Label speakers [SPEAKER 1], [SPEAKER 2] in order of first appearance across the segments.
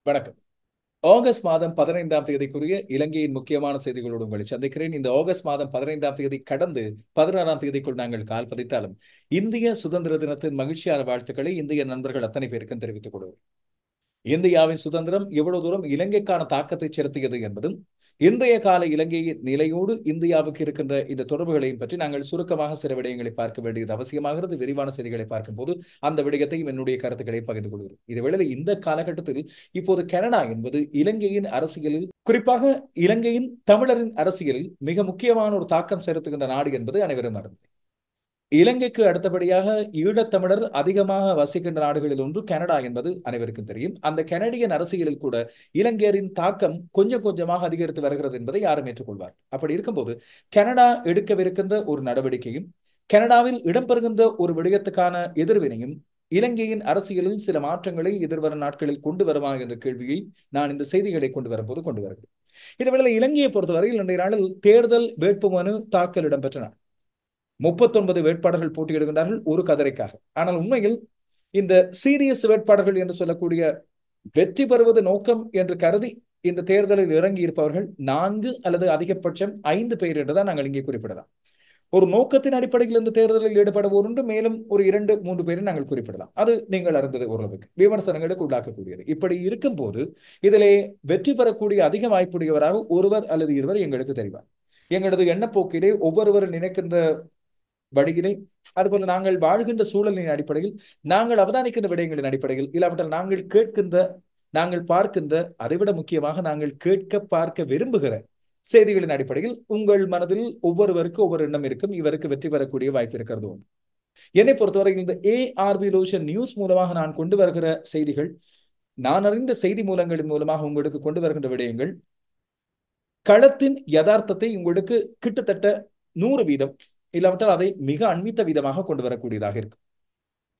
[SPEAKER 1] வணக்கம். ஆகஸ்ட் மாதம் 15ஆம் தேதிக்குரிய இலங்கையின் முக்கியமான செய்திகளோடு உங்களை சந்திக்கிறேன். இந்த ஆகஸ்ட் மாதம் 15ஆம் தேதி கடந்து 16ஆம் தேதிக்குள் நாங்கள் கால் பதித்தாலும் இந்திய சுதந்திர தினத்தின் மகிழ்ச்சியான வாழ்த்துக்களை இந்திய நண்பர்கள் அத்தனை பேருக்கும் தெரிவித்துக் கொள்வோம். இந்தியாவின் சுதந்திரம் எவ்வளவு தூரம் இலங்கைக்கான தாக்கத்தை செலுத்தியது என்பதும் இன்றைய கால இலங்கையின் நிலையோடு இந்தியாவுக்கு இருக்கின்ற இந்த தொடர்புகளையும் பற்றி நாங்கள் சுருக்கமாக சில விடயங்களை பார்க்க வேண்டியது அவசியமாகிறது. விரிவான செய்திகளை பார்க்கும் போது அந்த விடயத்தையும் என்னுடைய கருத்துக்களை பகிர்ந்து கொள்கிறோம். இதுவேளை இந்த காலகட்டத்தில் இப்போது கனடா என்பது இலங்கையின் அரசியலில், குறிப்பாக இலங்கையின் தமிழரின் அரசியலில் மிக முக்கியமான ஒரு தாக்கம் செலுத்துகின்ற நாடு என்பது அனைவரும் அறிந்தது. இலங்கைக்கு அடுத்தபடியாக ஈழத்தமிழர் அதிகமாக வசிக்கின்ற நாடுகளில் ஒன்று கனடா என்பது அனைவருக்கும் தெரியும். அந்த கனடியன் அரசியலில் கூட இலங்கையரின் தாக்கம் கொஞ்சம் கொஞ்சமாக அதிகரித்து வருகிறது என்பதை யாரும் ஏற்றுக்கொள்வார். அப்படி இருக்கும்போது கனடா எடுக்கவிருக்கின்ற ஒரு நடவடிக்கையும் கனடாவில் இடம்பெறுகின்ற ஒரு விடயத்துக்கான எதிர்வினையும் இலங்கையின் அரசியலில் சில மாற்றங்களை எதிர்வரும் நாட்களில் கொண்டு வருமா என்ற கேள்வியை நான் இந்த செய்திகளை கொண்டு வரும்போது கொண்டு வருகிறேன். இதுவேளை இலங்கையை பொறுத்தவரையில் இன்றைய நாளில் தேர்தல் வேட்புமனு தாக்கல் இடம்பெற்றன. 39 வேட்பாளர்கள் போட்டியிடுகின்றார்கள் ஒரு கதிரைக்காக. ஆனால் உண்மையில் இந்த சீரியஸ் வேட்பாளர்கள் என்று சொல்லக்கூடிய வெற்றி பெறுவது நோக்கம் என்று கருதி இந்த தேர்தலில் இறங்கி இருப்பவர்கள் 4 அல்லது அதிகபட்சம் 5 பேர் என்றுதான் நாங்கள் இங்கே குறிப்பிடலாம். ஒரு நோக்கத்தின் அடிப்படையில் இந்த தேர்தலில் ஈடுபடுவோர் உண்டு, மேலும் ஒரு 2-3 பேரை நாங்கள் குறிப்பிடலாம். அது நீங்கள் அறிந்தது ஓரளவுக்கு விமர்சனங்களுக்கு உள்ளாக்கக்கூடியது. இப்படி இருக்கும் போது இதிலே வெற்றி பெறக்கூடிய அதிக வாய்ப்புடையவராக ஒருவர் அல்லது இருவர் எங்களுக்கு தெரிவார். எங்களது எண்ணப்போக்கிலே ஒவ்வொருவர் நினைக்கின்ற வழியிலே, அதுபோல நாங்கள் வாழ்கின்ற சூழலின் அடிப்படையில், நாங்கள் அவதானிக்கின்ற விடயங்களின் அடிப்படையில், இல்லாவிட்டால் நாங்கள் கேட்கின்ற, நாங்கள் பார்க்கின்ற, அதைவிட முக்கியமாக நாங்கள் கேட்க பார்க்க விரும்புகிற செய்திகளின் அடிப்படையில் உங்கள் மனதில் ஒவ்வொருவருக்கு ஒவ்வொரு எண்ணம் இருக்கும். இவருக்கு வெற்றி பெறக்கூடிய வாய்ப்பு இருக்கிறது. என்னை பொறுத்தவரையில் இந்த ஏஆர்வி லோஷன் நியூஸ் மூலமாக நான் கொண்டு வருகிற செய்திகள், நான் அறிந்த செய்தி மூலங்களின் மூலமாக உங்களுக்கு கொண்டு வருகின்ற விடயங்கள் களத்தின் யதார்த்தத்தை உங்களுக்கு கிட்டத்தட்ட 100% இல்லாவிட்டால் அதை மிக அண்மித்த விதமாக கொண்டு வரக்கூடியதாக இருக்கும்.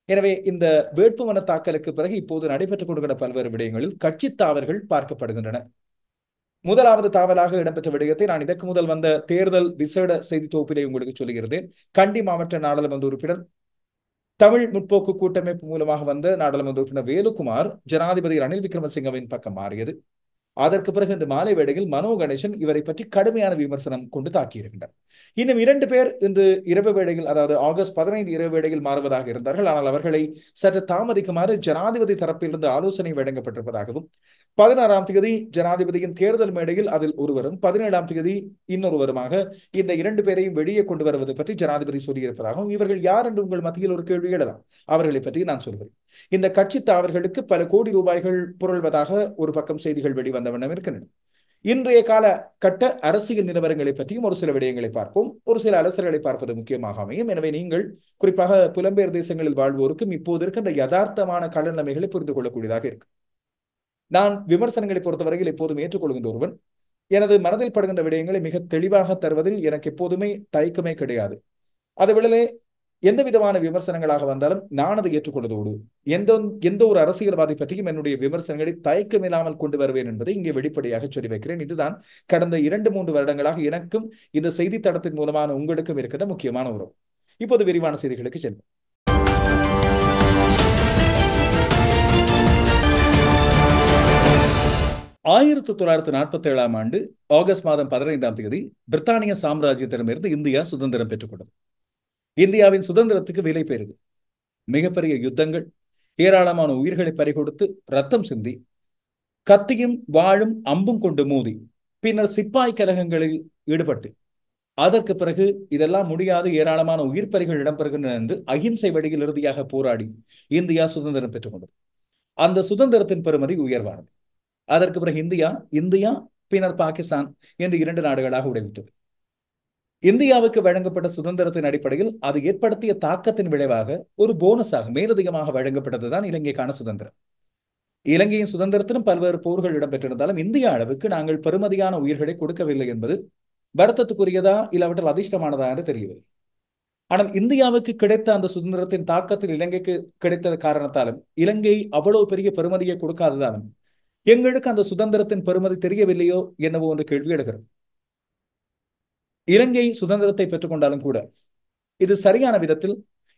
[SPEAKER 1] எனவே இந்த வேட்புமனு தாக்கலுக்கு பிறகு இப்போது நடைபெற்றுக் கொண்டிருக்கிற பல்வேறு விடயங்களில் கட்சி தாவல்கள் பார்க்கப்படுகின்றன. முதலாவது தாவலாக இடம்பெற்ற விடயத்தை நான் இதற்கு முதல் வந்த தேர்தல் விசேட செய்தி தொகுப்பிலே உங்களுக்கு சொல்லுகிறேன். கண்டி மாவட்ட நாடாளுமன்ற உறுப்பினர், தமிழ் முற்போக்கு கூட்டமைப்பு மூலமாக வந்த நாடாளுமன்ற உறுப்பினர் வேலுக்குமார் ஜனாதிபதி ரணில் விக்ரமசிங்கவின் பக்கம் மாறியது. அதற்கு பிறகு இந்த மாலை வேளையில் மனோ கணேசன் இவரை பற்றி கடுமையான விமர்சனம் கொண்டு தாக்கியிருக்கின்றார். இன்னும் 2 பேர் இந்த இரவு வேளையில், அதாவது ஆகஸ்ட் 15 இரவு வேளையில் மாறுவதாக இருந்தார்கள். ஆனால் அவர்களை சற்று தாமதிக்குமாறு ஜனாதிபதி தரப்பிலிருந்து ஆலோசனை வழங்கப்பட்டிருப்பதாகவும், 16ஆம் தேதி ஜனாதிபதியின் தேர்தல் மேடையில் அதில் ஒருவரும், 17ஆம் தேதி இன்னொருவருமாக இந்த 2 பேரையும் வெளியே கொண்டு வருவது பற்றி ஜனாதிபதி சொல்லியிருப்பதாகவும், இவர்கள் யார் என்று உங்கள் மத்தியில் ஒரு கேள்வி எழலாம். அவர்களை பற்றி நான் சொல்கிறேன். இந்த கட்சி தாவல்களுக்கு பல கோடி ரூபாய்கள் புரள்வதாக ஒரு பக்கம் செய்திகள் வெளிவந்த வண்ணம் இருக்கின்றன. இன்றைய கால கட்ட அரசியல் நிலவரங்களை பற்றியும் ஒரு சில விடயங்களை பார்ப்போம். ஒரு சில அலசல்களை பார்ப்பது முக்கியமாக அமையும். எனவே நீங்கள் குறிப்பாக புலம்பெயர் தேசங்களில் வாழ்வோருக்கும் இப்போது இருக்கின்ற யதார்த்தமான கள நிலைமைகளை புரிந்து கொள்ளக்கூடியதாக இருக்கு. நான் விமர்சனங்களை பொறுத்தவரையில் எப்போதும் ஏற்றுக்கொள்கின்ற ஒருவன். எனது மனதில் படுகின்ற விடயங்களை மிக தெளிவாக தருவதில் எனக்கு எப்போதுமே தயக்கமே கிடையாது. அதுவேளை எந்த விதமான விமர்சனங்களாக வந்தாலும் நான் அதை ஏற்றுக்கொள்வதோடு எந்த ஒரு அரசியல்வாதி பற்றியும் என்னுடைய விமர்சனங்களை தயக்கமில்லாமல் கொண்டு வருவேன் என்பதை இங்கே வெளிப்படையாக சொல்லி வைக்கிறேன். இதுதான் கடந்த 2-3 வருடங்களாக எனக்கும் இந்த செய்தி தடத்தின் மூலமான உங்களுக்கும் இருக்கிற முக்கியமான உறவு. இப்போது விரிவான செய்திகளுக்கு செல்வோம். 1947ஆம் ஆண்டு ஆகஸ்ட் மாதம் 15ஆம் தேதி பிரித்தானிய சாம்ராஜ்யத்திடமிருந்து இந்தியா சுதந்திரம் பெற்றுக் கொண்டது. இந்தியாவின் சுதந்திரத்துக்கு விலை பெறுது மிகப்பெரிய யுத்தங்கள், ஏராளமான உயிர்களை பறிகொடுத்து ரத்தம் சிந்தி, கத்தியும் வாழும் அம்பும் கொண்டு மோதி, பின்னர் சிப்பாய் கலகங்களில் ஈடுபட்டு, அதற்கு பிறகு இதெல்லாம் முடியாது, ஏராளமான உயிர் பறிகள் இடம்பெறுகின்றன என்று அகிம்சை வழியில் இறுதியாக போராடி இந்தியா சுதந்திரம் பெற்றுக் கொண்டது. அந்த சுதந்திரத்தின் பெறுமதி உயர்வானது. அதற்கு பிறகு இந்தியா பின்னர் பாகிஸ்தான் என்று 2 நாடுகளாக உடைவிட்டது. இந்தியாவுக்கு வழங்கப்பட்ட சுதந்திரத்தின் அடிப்படையில் அது ஏற்படுத்திய தாக்கத்தின் விளைவாக ஒரு போனஸாக மேலதிகமாக வழங்கப்பட்டதுதான் இலங்கைக்கான சுதந்திரம். இலங்கையின் சுதந்திரத்திலும் பல்வேறு போர்கள் இடம்பெற்றிருந்தாலும் இந்திய அளவுக்கு நாங்கள் பெருமதியான உயிர்களை கொடுக்கவில்லை என்பது வருத்தத்துக்குரியதா இல்லாவிட்டால் அதிர்ஷ்டமானதா என்று தெரியவில்லை. ஆனால் இந்தியாவுக்கு கிடைத்த அந்த சுதந்திரத்தின் தாக்கத்தில் இலங்கைக்கு கிடைத்த காரணத்தாலும், இலங்கை அவ்வளவு பெரிய பெருமதியை கொடுக்காததாலும் எங்களுக்கு அந்த சுதந்திரத்தின் பெருமதி தெரியவில்லையோ என்னவோ என்று கேள்வி எழுகிறது. இலங்கை சுதந்திரத்தை பெற்றுக்கொண்டாலும் கூட இது சரியான விதத்தில்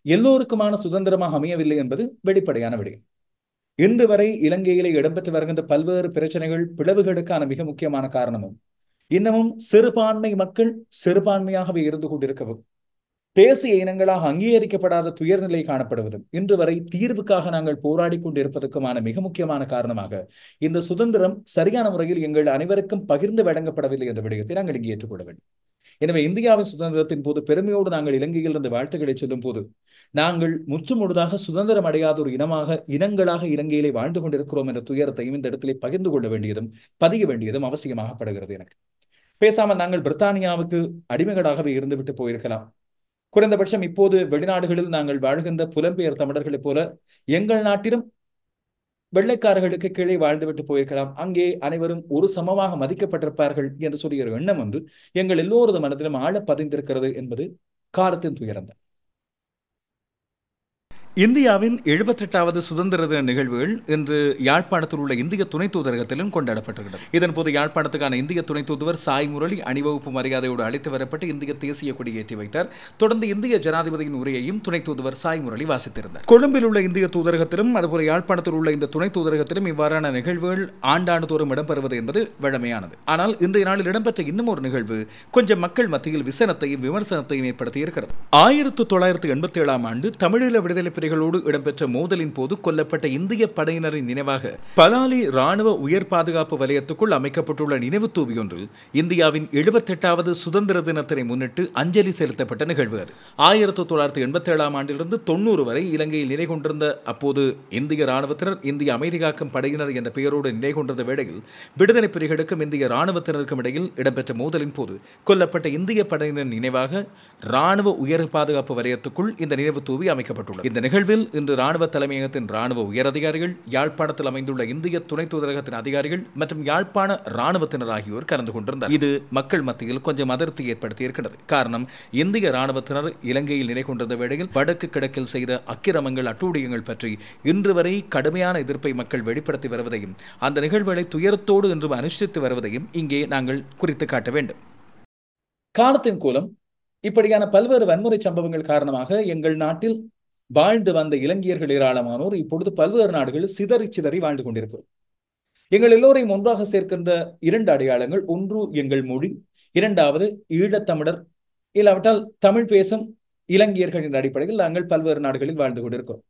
[SPEAKER 1] எல்லோருக்குமான சுதந்திரமாக அமையவில்லை என்பது வெளிப்படையான விடயம். இன்று வரை இலங்கையிலே இடம்பெற்று வருகின்ற பல்வேறு பிரச்சனைகள் பிளவுகளுக்கான மிக முக்கியமான காரணமும் இன்னமும் சிறுபான்மை மக்கள் சிறுபான்மையாகவே இருந்து கொண்டிருக்கவும் தேசிய இனங்களாக அங்கீகரிக்கப்படாத துயர்நிலை காணப்படுவதும் இன்று வரை தீர்வுக்காக நாங்கள் போராடி கொண்டிருப்பதற்குமான மிக முக்கியமான காரணமாக இந்த சுதந்திரம் சரியான முறையில் எங்கள் அனைவருக்கும் பகிர்ந்து வழங்கப்படவில்லை என்ற விடயத்தை நாங்கள் இங்கே ஏற்றுக்கொள்ள வேண்டும். எனவே இந்தியாவின் சுதந்திரத்தின் போது பெருமையோடு நாங்கள் இலங்கையில் இருந்து வாழ்த்துக்களை சொல்லும் போது நாங்கள் முற்றுமுழுதாக சுதந்திரம் அடையாத ஒரு இனங்களாக இலங்கையிலே வாழ்ந்து கொண்டிருக்கிறோம் என்ற துயரத்தையும் இந்த இடத்திலே பகிர்ந்து கொள்ள வேண்டியதும் பதிய வேண்டியதும் அவசியமாகப்படுகிறது. எனக்கு பேசாமல் நாங்கள் பிரித்தானியாவுக்கு அடிமைகளாகவே இருந்துவிட்டு போயிருக்கலாம். குறைந்தபட்சம் இப்போது வெளிநாடுகளில் நாங்கள் வாழ்கின்ற புலம்பெயர் தமிழர்களைப் போல எங்கள் நாட்டிலும் வெள்ளைக்காரர்களுக்கு கீழே வாழ்ந்துவிட்டு போயிருக்கலாம். அங்கே அனைவரும் ஒரு சமமாக மதிக்கப்பட்டிருப்பார்கள் என்று சொல்லிய ஒரு எண்ணம் வந்து எங்கள் எல்லோரது மனதிலும் ஆழ பதிந்திருக்கிறது என்பது காலத்தின் துயரம். இந்தியாவின் 78வது சுதந்திர தின நிகழ்வுகள் இன்று யாழ்ப்பாணத்தில் உள்ள இந்திய துணை தூதரகத்திலும் கொண்டாடப்பட்டிருக்கிறது. இதன்போது யாழ்ப்பாணத்துக்கான இந்திய துணை தூதுவர் சாய் முரளி அணிவகுப்பு மரியாதையோடு அழைத்து வரப்பட்டு இந்திய தேசிய கொடி ஏற்றி வைத்தார். தொடர்ந்து இந்திய ஜனாதிபதியின் உரையையும் துணை தூதுவர் சாய் முரளி வாசித்திருந்தார். கொழும்பில் உள்ள இந்திய தூதரகத்திலும் அதுபோல யாழ்ப்பாணத்தில் உள்ள இந்த துணை தூதரகத்திலும் இவ்வாறான நிகழ்வுகள் ஆண்டாண்டு தோறும் இடம்பெறுவது என்பது வழமையானது. ஆனால் இன்றைய நாளில் இடம்பெற்ற இன்னும் ஒரு நிகழ்வு கொஞ்சம் மக்கள் மத்தியில் விசனத்தையும் விமர்சனத்தையும் ஏற்படுத்தி இருக்கிறது. 1987ஆம் ஆண்டு தமிழீழ விடுதலை களோடு இடம்பெற்ற மோதலின் போது கொல்லப்பட்ட இந்திய படையினரின் நினைவாக பலாலி ராணுவ உயர் பாதுகாப்பு வலயத்துக்குள் அமைக்கப்பட்டுள்ள நினைவு தூவி ஒன்றில் இந்தியாவின் 78வது சுதந்திர தினத்தினை முன்னிட்டு அஞ்சலி செலுத்தப்பட்ட நிகழ்வு அது. 1987ஆம் ஆண்டிலிருந்து 90 வரை இலங்கையில் நிலை கொண்டிருந்த அப்போது இந்திய ராணுவத்தினர் இந்திய அமைதி காக்கும் படையினர் என்ற பெயரோடு நிலை கொண்டிருந்த வேளையில் விடுதலை புலிகளுக்கும் இந்திய ராணுவத்தினருக்கும் இடையில் இடம்பெற்ற மோதலின் போது கொல்லப்பட்ட இந்திய படையினர் நினைவாக ராணுவ உயர் பாதுகாப்பு வலயத்துக்குள் இந்த நினைவு தூவி அமைக்கப்பட்டுள்ளது. இந்த நிகழ்வில் இன்று ராணுவ தலைமையகத்தின் ராணுவ உயர் அதிகாரிகள், யாழ்ப்பாணத்தில் அமைந்துள்ள இந்திய துணை தூதரகத்தின் அதிகாரிகள் மற்றும் யாழ்ப்பாண ராணுவத்தினர் ஆகியோர் கலந்து கொண்டிருந்தனர். இது மக்கள் மத்தியில் கொஞ்சம் அதிருப்தி ஏற்படுத்தி இருக்கிறது. காரணம், இந்திய ராணுவத்தினர் இலங்கையில் நிலை கொண்டிருந்த வேளையில் வடக்கு கிழக்கில் செய்த அக்கிரமங்கள் அட்டூழியங்கள் பற்றி இன்று வரை கடுமையான எதிர்ப்பை மக்கள் வெளிப்படுத்தி வருவதையும் அந்த நிகழ்வுகளை துயரத்தோடு இன்று அனுஷ்டித்து வருவதையும் இங்கே நாங்கள் குறித்து காட்ட வேண்டும். காலத்தின் கோலம் இப்படியான பல்வேறு வன்முறை சம்பவங்கள் காரணமாக எங்கள் நாட்டில் வாழ்ந்து வந்த இலங்கையர்கள் ஏராளமானோர் இப்பொழுது பல்வேறு நாடுகளில் சிதறி சிதறி வாழ்ந்து கொண்டிருக்கிறோம். எங்கள் எல்லோரையும் ஒன்றாக சேர்க்கின்ற 2 அடையாளங்கள், ஒன்று எங்கள் மொழி, இரண்டாவது ஈழத்தமிழர் இல்லாவிட்டால் தமிழ் பேசும் இலங்கையர்களின் அடிப்படையில் நாங்கள் பல்வேறு நாடுகளில் வாழ்ந்து கொண்டிருக்கிறோம்.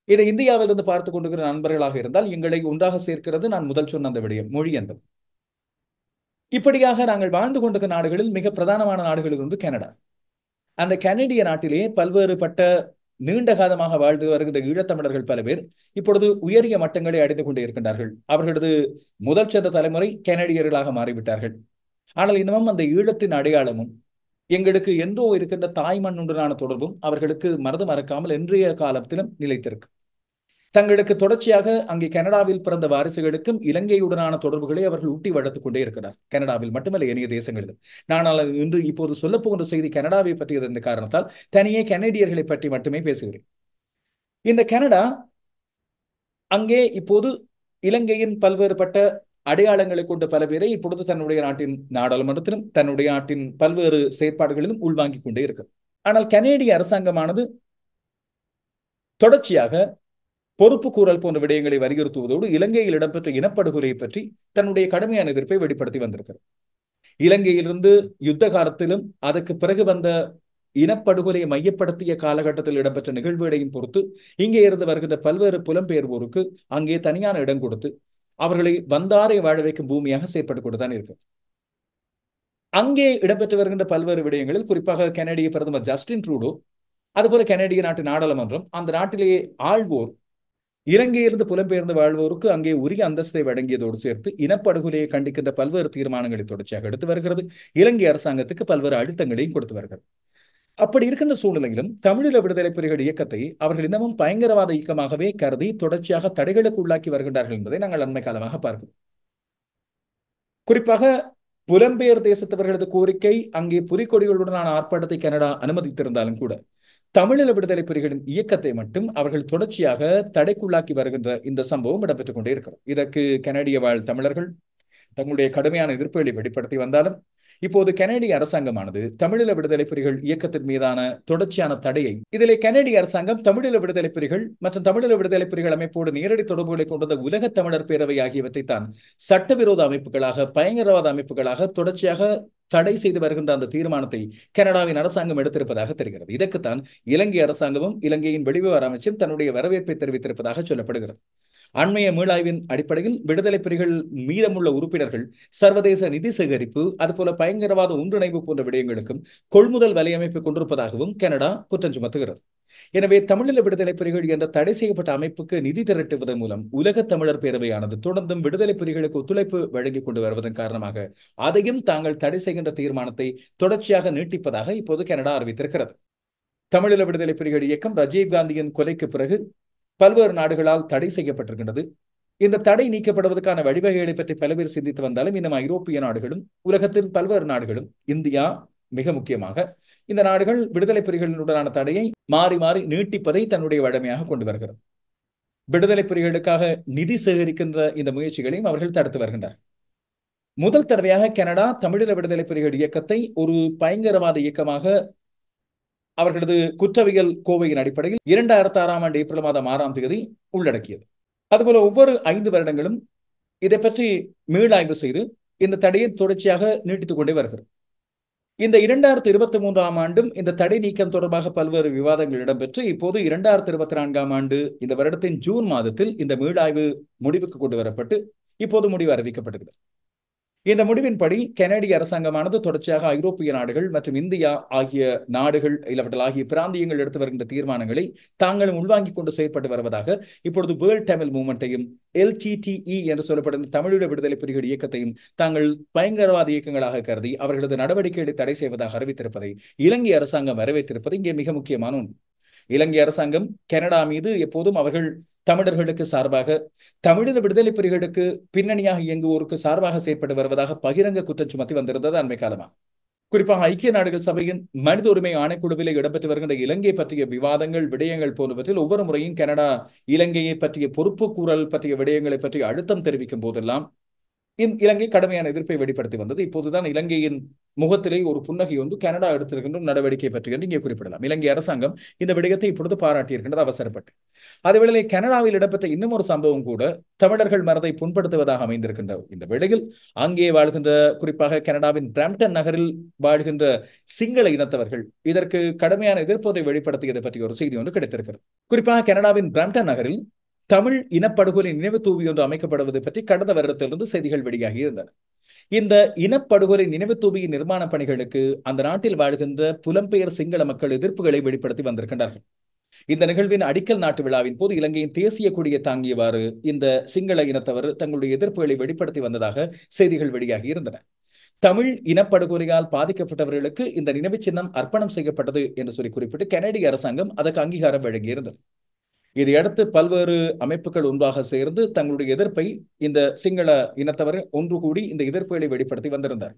[SPEAKER 1] இதை இந்தியாவிலிருந்து பார்த்து கொண்டிருக்கிற நண்பர்களாக இருந்தால் எங்களை ஒன்றாக சேர்க்கிறது நான் முதல் சொன்ன அந்த விடயம், மொழி என்பது. இப்படியாக நாங்கள் வாழ்ந்து கொண்டிருக்கிற நாடுகளில் மிக பிரதானமான நாடுகளில் ஒன்று கனடா. அந்த கனடிய நாட்டிலே பல்வேறுபட்ட நீண்ட காலமாக வாழ்ந்து வருகின்ற ஈழத்தமிழர்கள் பல பேர் இப்பொழுது உயரிய மட்டங்களை அடைந்து கொண்டே இருக்கின்றார்கள். அவர்களது முதல் சென்ற தலைமுறை கனடியர்களாக மாறிவிட்டார்கள். ஆனால் இன்னமும் அந்த ஈழத்தின் அடையாளமும் எங்களுக்கு என்றோ இருக்கின்ற தாய்மண்ணுடனான தொடர்பும் அவர்களுக்கு மறக்காமல் இன்றைய காலத்திலும் நிலைத்திருக்கு. தங்களுக்கு தொடர்ச்சியாக அங்கே கனடாவில் பிறந்த வாரிசுகளுக்கும் இலங்கையுடனான தொடர்புகளை அவர்கள் ஊட்டி வளர்த்துக் கொண்டே இருக்கிறார். கனடாவில் மட்டுமல்ல, ஏனைய தேசங்களிலும். ஆனால் இன்று இப்போது சொல்ல போகின்ற செய்தி கனடாவை பற்றியது என்ற காரணத்தால் தனியே கனடியர்களை பற்றி மட்டுமே பேசுகிறேன். இந்த கனடா அங்கே இப்போது இலங்கையின் பல்வேறுபட்ட அடையாளங்களை கொண்ட பல பேரை இப்பொழுது தன்னுடைய நாட்டின் நாடாளுமன்றத்திலும் தன்னுடைய நாட்டின் பல்வேறு செயற்பாடுகளிலும் உள்வாங்கிக் கொண்டே இருக்கு. ஆனால் கனேடிய அரசாங்கமானது தொடர்ச்சியாக பொறுப்பு கூறல் போன்ற விடயங்களை வலியுறுத்துவதோடு இலங்கையில் இடம்பெற்ற இனப்படுகொலையை பற்றி தன்னுடைய கடுமையான எதிர்ப்பை வெளிப்படுத்தி வந்திருக்கிறது. இலங்கையிலிருந்து யுத்த காலத்திலும் அதற்கு பிறகு வந்த இனப்படுகொலையை மையப்படுத்திய காலகட்டத்தில் இடம்பெற்ற நிகழ்வுகளையும் பொறுத்து இங்கே இருந்து வருகின்ற பல்வேறு புலம்பெயர்வோருக்கு அங்கே தனியான இடம் கொடுத்து அவர்களை வந்தாரை வாழ வைக்கும் பூமியாக செயற்பட்டுக் கொண்டுதான் இருக்கு. அங்கே இடம்பெற்று வருகின்ற பல்வேறு விடயங்களில் குறிப்பாக கனடிய பிரதமர் ஜஸ்டின் ட்ரூடோ, அதுபோல கனடிய நாட்டு நாடாளுமன்றம் அந்த நாட்டிலேயே ஆள்வோர் இலங்கையிலிருந்து புலம்பெயர்ந்து வாழ்வோருக்கு அங்கே உரிய அந்தஸ்தை வழங்கியதோடு சேர்த்து இனப்படுகொலையை கண்டிக்கின்ற பல்வேறு தீர்மானங்களை தொடர்ச்சியாக எடுத்து வருகிறது. இலங்கை அரசாங்கத்துக்கு பல்வேறு அழுத்தங்களையும் கொடுத்து வருகிறது. அப்படி இருக்கின்ற சூழ்நிலையிலும் தமிழீழ விடுதலை புலிகள் இயக்கத்தை அவர்கள் இன்னமும் பயங்கரவாத இயக்கமாகவே கருதி தொடர்ச்சியாக தடைகளுக்கு உள்ளாக்கி வருகின்றார்கள் என்பதை நாங்கள் அண்மை காலமாக பார்க்கிறோம். குறிப்பாக புலம்பெயர் தேசத்தவர்களது கோரிக்கை அங்கே புலிக்கொடிகளுடனான ஆர்ப்பாட்டத்தை கனடா அனுமதித்திருந்தாலும் கூட தமிழீழ விடுதலை புலிகளின் இயக்கத்தை மட்டும் அவர்கள் தொடர்ச்சியாக தடைக்குள்ளாக்கி வருகின்ற இந்த சம்பவம் இடம்பெற்றுக் கொண்டே இருக்கிறது. இதற்கு கனடிய வாழ் தமிழர்கள் தங்களுடைய கடுமையான எதிர்ப்புகளை வெளிப்படுத்தி வந்தாலும் இப்போது கனேடிய அரசாங்கமானது தமிழீழ விடுதலை புலிகள் இயக்கத்தின் மீதான தொடர்ச்சியான தடையை இதிலே கனேடிய அரசாங்கம் தமிழீழ விடுதலை புலிகள் மற்றும் தமிழீழ விடுதலை புலிகள் அமைப்போடு நேரடி தொடர்புகளை கொண்ட உலக தமிழர் பேரவை ஆகியவற்றை தான் சட்டவிரோத அமைப்புகளாக பயங்கரவாத அமைப்புகளாக தொடர்ச்சியாக தடை செய்து வருகின்ற அந்த தீர்மானத்தை கனடாவின் அரசாங்கம் எடுத்திருப்பதாக தெரிகிறது. இதற்குத்தான் இலங்கை அரசாங்கமும் இலங்கையின் வெளிவிவகார அமைச்சும் தன்னுடைய வரவேற்பை தெரிவித்திருப்பதாக சொல்லப்படுகிறது. அண்மைய மீளாய்வின் அடிப்படையில் விடுதலை புலிகள் மீதமுள்ள உறுப்பினர்கள் சர்வதேச நிதி சேகரிப்பு அதுபோல பயங்கரவாத ஒன்றிணைவு போன்ற விடயங்களுக்கும் கொள்முதல் வலையமைப்பு கொண்டிருப்பதாகவும் கனடா குற்றம் சுமத்துகிறது. எனவே தமிழீழ விடுதலை புலிகள் என்ற தடை செய்யப்பட்ட அமைப்புக்கு நிதி திரட்டுவதன் மூலம் உலக தமிழர் பேரவையானது தொடர்ந்தும் விடுதலை புலிகளுக்கு ஒத்துழைப்பு வழங்கிக் கொண்டு வருவதன் காரணமாக அதையும் தாங்கள் தடை செய்கின்ற தீர்மானத்தை தொடர்ச்சியாக நீட்டிப்பதாக இப்போது கனடா அறிவித்திருக்கிறது. தமிழீழ விடுதலை புலிகள் இயக்கம் ராஜீவ்காந்தியின் கொலைக்கு பிறகு பல்வேறு நாடுகளால் தடை செய்யப்பட்டிருக்கின்றது. இந்த தடை நீக்கப்படுவதற்கான வழிவகைகளை பற்றி பல பேர் சிந்தித்து வந்தாலும் இன்னும் ஐரோப்பிய நாடுகளும் உலகத்தின் பல்வேறு நாடுகளும் இந்தியா மிக முக்கியமாக இந்த நாடுகள் விடுதலை புலிகளுடனான தடையை மாறி மாறி நீட்டிப்பதை தன்னுடைய வழமையாக கொண்டு வருகிறது. விடுதலை புலிகளுக்காக நிதி சேகரிக்கின்ற இந்த முயற்சிகளையும் அவர்கள் தடுத்து வருகின்றனர். முதல் தடவையாக கனடா தமிழீழ விடுதலை புலிகள் இயக்கத்தை ஒரு பயங்கரவாத இயக்கமாக அவர்களது குற்றவியல் கோவையின் அடிப்படையில் 2006 ஆண்டு ஏப்ரல் மாதம் 6ஆம் தேதி உள்ளடக்கியது. அதுபோல ஒவ்வொரு 5 வருடங்களும் இதை பற்றி மீளாய்வு செய்து இந்த தடையை தொடர்ச்சியாக நீட்டித்துக் கொண்டே வருகிறது. இந்த 2023ஆம் ஆண்டும் இந்த தடை நீக்கம் தொடர்பாக பல்வேறு விவாதங்கள் இடம்பெற்று இப்போது 2024ஆம் ஆண்டு இந்த வருடத்தின் ஜூன் மாதத்தில் இந்த மீளாய்வு முடிவுக்கு கொண்டு வரப்பட்டு இப்போது முடிவு அறிவிக்கப்பட்டிருக்கிறது. இந்த முடிவின்படி கனேடிய அரசாங்கமானது தொடர்ச்சியாக ஐரோப்பிய நாடுகள் மற்றும் இந்தியா ஆகிய நாடுகள் இல்லாவிட்டால் ஆகிய பிராந்தியங்கள் எடுத்து வருகின்ற தீர்மானங்களை தாங்களும் உள்வாங்கிக் கொண்டு செயற்பட்டு வருவதாக இப்பொழுது வேர்ல்ட் தமிழ் மூவ்மெண்ட்டையும் LTTE என்று சொல்லப்படும் தமிழீழ விடுதலை புலிகள் இயக்கத்தையும் தாங்கள் பயங்கரவாத இயக்கங்களாக கருதி அவர்களது நடவடிக்கைகளை தடை செய்வதாக அறிவித்திருப்பதை இலங்கை அரசாங்கம் வரவேற்றிருப்பது இங்கே மிக முக்கியமான ஒன்று. இலங்கை அரசாங்கம் கனடா மீது எப்போதும் அவர்கள் தமிழர்களுக்கு சார்பாக தமிழீழ விடுதலை புலிகளுக்கு பின்னணியாக இயங்குவோருக்கு சார்பாக செயற்பட்டு வருவதாக பகிரங்க குற்றம் சுமத்தி வந்திருந்தது அண்மை காலமாக. குறிப்பாக ஐக்கிய நாடுகள் சபையின் மனித உரிமை ஆணைக்குழுவிலே இடம்பெற்று வருகின்ற இலங்கை பற்றிய விவாதங்கள் விடயங்கள் போன்றவற்றில் ஒவ்வொரு முறையும் கனடா இலங்கையை பற்றிய பொறுப்பு கூறல் பற்றிய விடயங்களை பற்றி அழுத்தம் தெரிவிக்கும் போதெல்லாம் இலங்கை கடுமையான எதிர்ப்பை வெளிப்படுத்தி வந்தது. இப்போதுதான் இலங்கையின் முகத்திலே ஒரு புன்னகை ஒன்று கனடா எடுத்திருக்கின்ற நடவடிக்கை பற்றி என்று இங்கே குறிப்பிடலாம். இலங்கை அரசாங்கம் இந்த விடயத்தை இப்பொழுது பாராட்டியிருக்கின்றது அவசரப்பட்டு. அதேவேளை கனடாவில் இடம்பெற்ற இன்னும் ஒரு சம்பவம் கூட தமிழர்கள் மனதை புண்படுத்துவதாக அமைந்திருக்கின்ற இந்த வேளையில் அங்கே வாழ்கின்ற குறிப்பாக கனடாவின் பிராம்டன் நகரில் வாழ்கின்ற சிங்கள இனத்தவர்கள் இதற்கு கடுமையான எதிர்ப்பை வெளிப்படுத்தியதை பற்றி ஒரு செய்தி ஒன்று கிடைத்திருக்கிறது. குறிப்பாக கனடாவின் பிராம்டன் நகரில் தமிழ் இனப்படுகொலை நினைவு தூவி ஒன்று அமைக்கப்படுவது பற்றி கடந்த வருடத்திலிருந்து செய்திகள் வெளியாகி இருந்தன. இந்த இனப்படுகொலை நினைவு தூவியின் நிர்மாண பணிகளுக்கு அந்த நாட்டில் வாழ்கின்ற புலம்பெயர் சிங்கள மக்கள் எதிர்ப்புகளை வெளிப்படுத்தி வந்திருக்கின்றார்கள். இந்த நிகழ்வின் அடிக்கல் நாட்டு விழாவின் போது இலங்கையின் தேசிய கொடியை தாங்கியவாறு இந்த சிங்கள இனத்தவர் தங்களுடைய எதிர்ப்புகளை வெளிப்படுத்தி வந்ததாக செய்திகள் வெளியாகி இருந்தன. தமிழ் இனப்படுகொலையால் பாதிக்கப்பட்டவர்களுக்கு இந்த நினைவு சின்னம் அர்ப்பணம் செய்யப்பட்டது என்று சொல்லி குறிப்பிட்டு கனேடிய அரசாங்கம் அதற்கு அங்கீகாரம் வழங்கியிருந்தது. இதையடுத்து பல்வேறு அமைப்புகள் ஒன்றாக சேர்ந்து தங்களுடைய எதிர்ப்பை இந்த சிங்கள இனத்தவர் ஒன்று கூடி இந்த எதிர்ப்புகளை வெளிப்படுத்தி வந்திருந்தார்.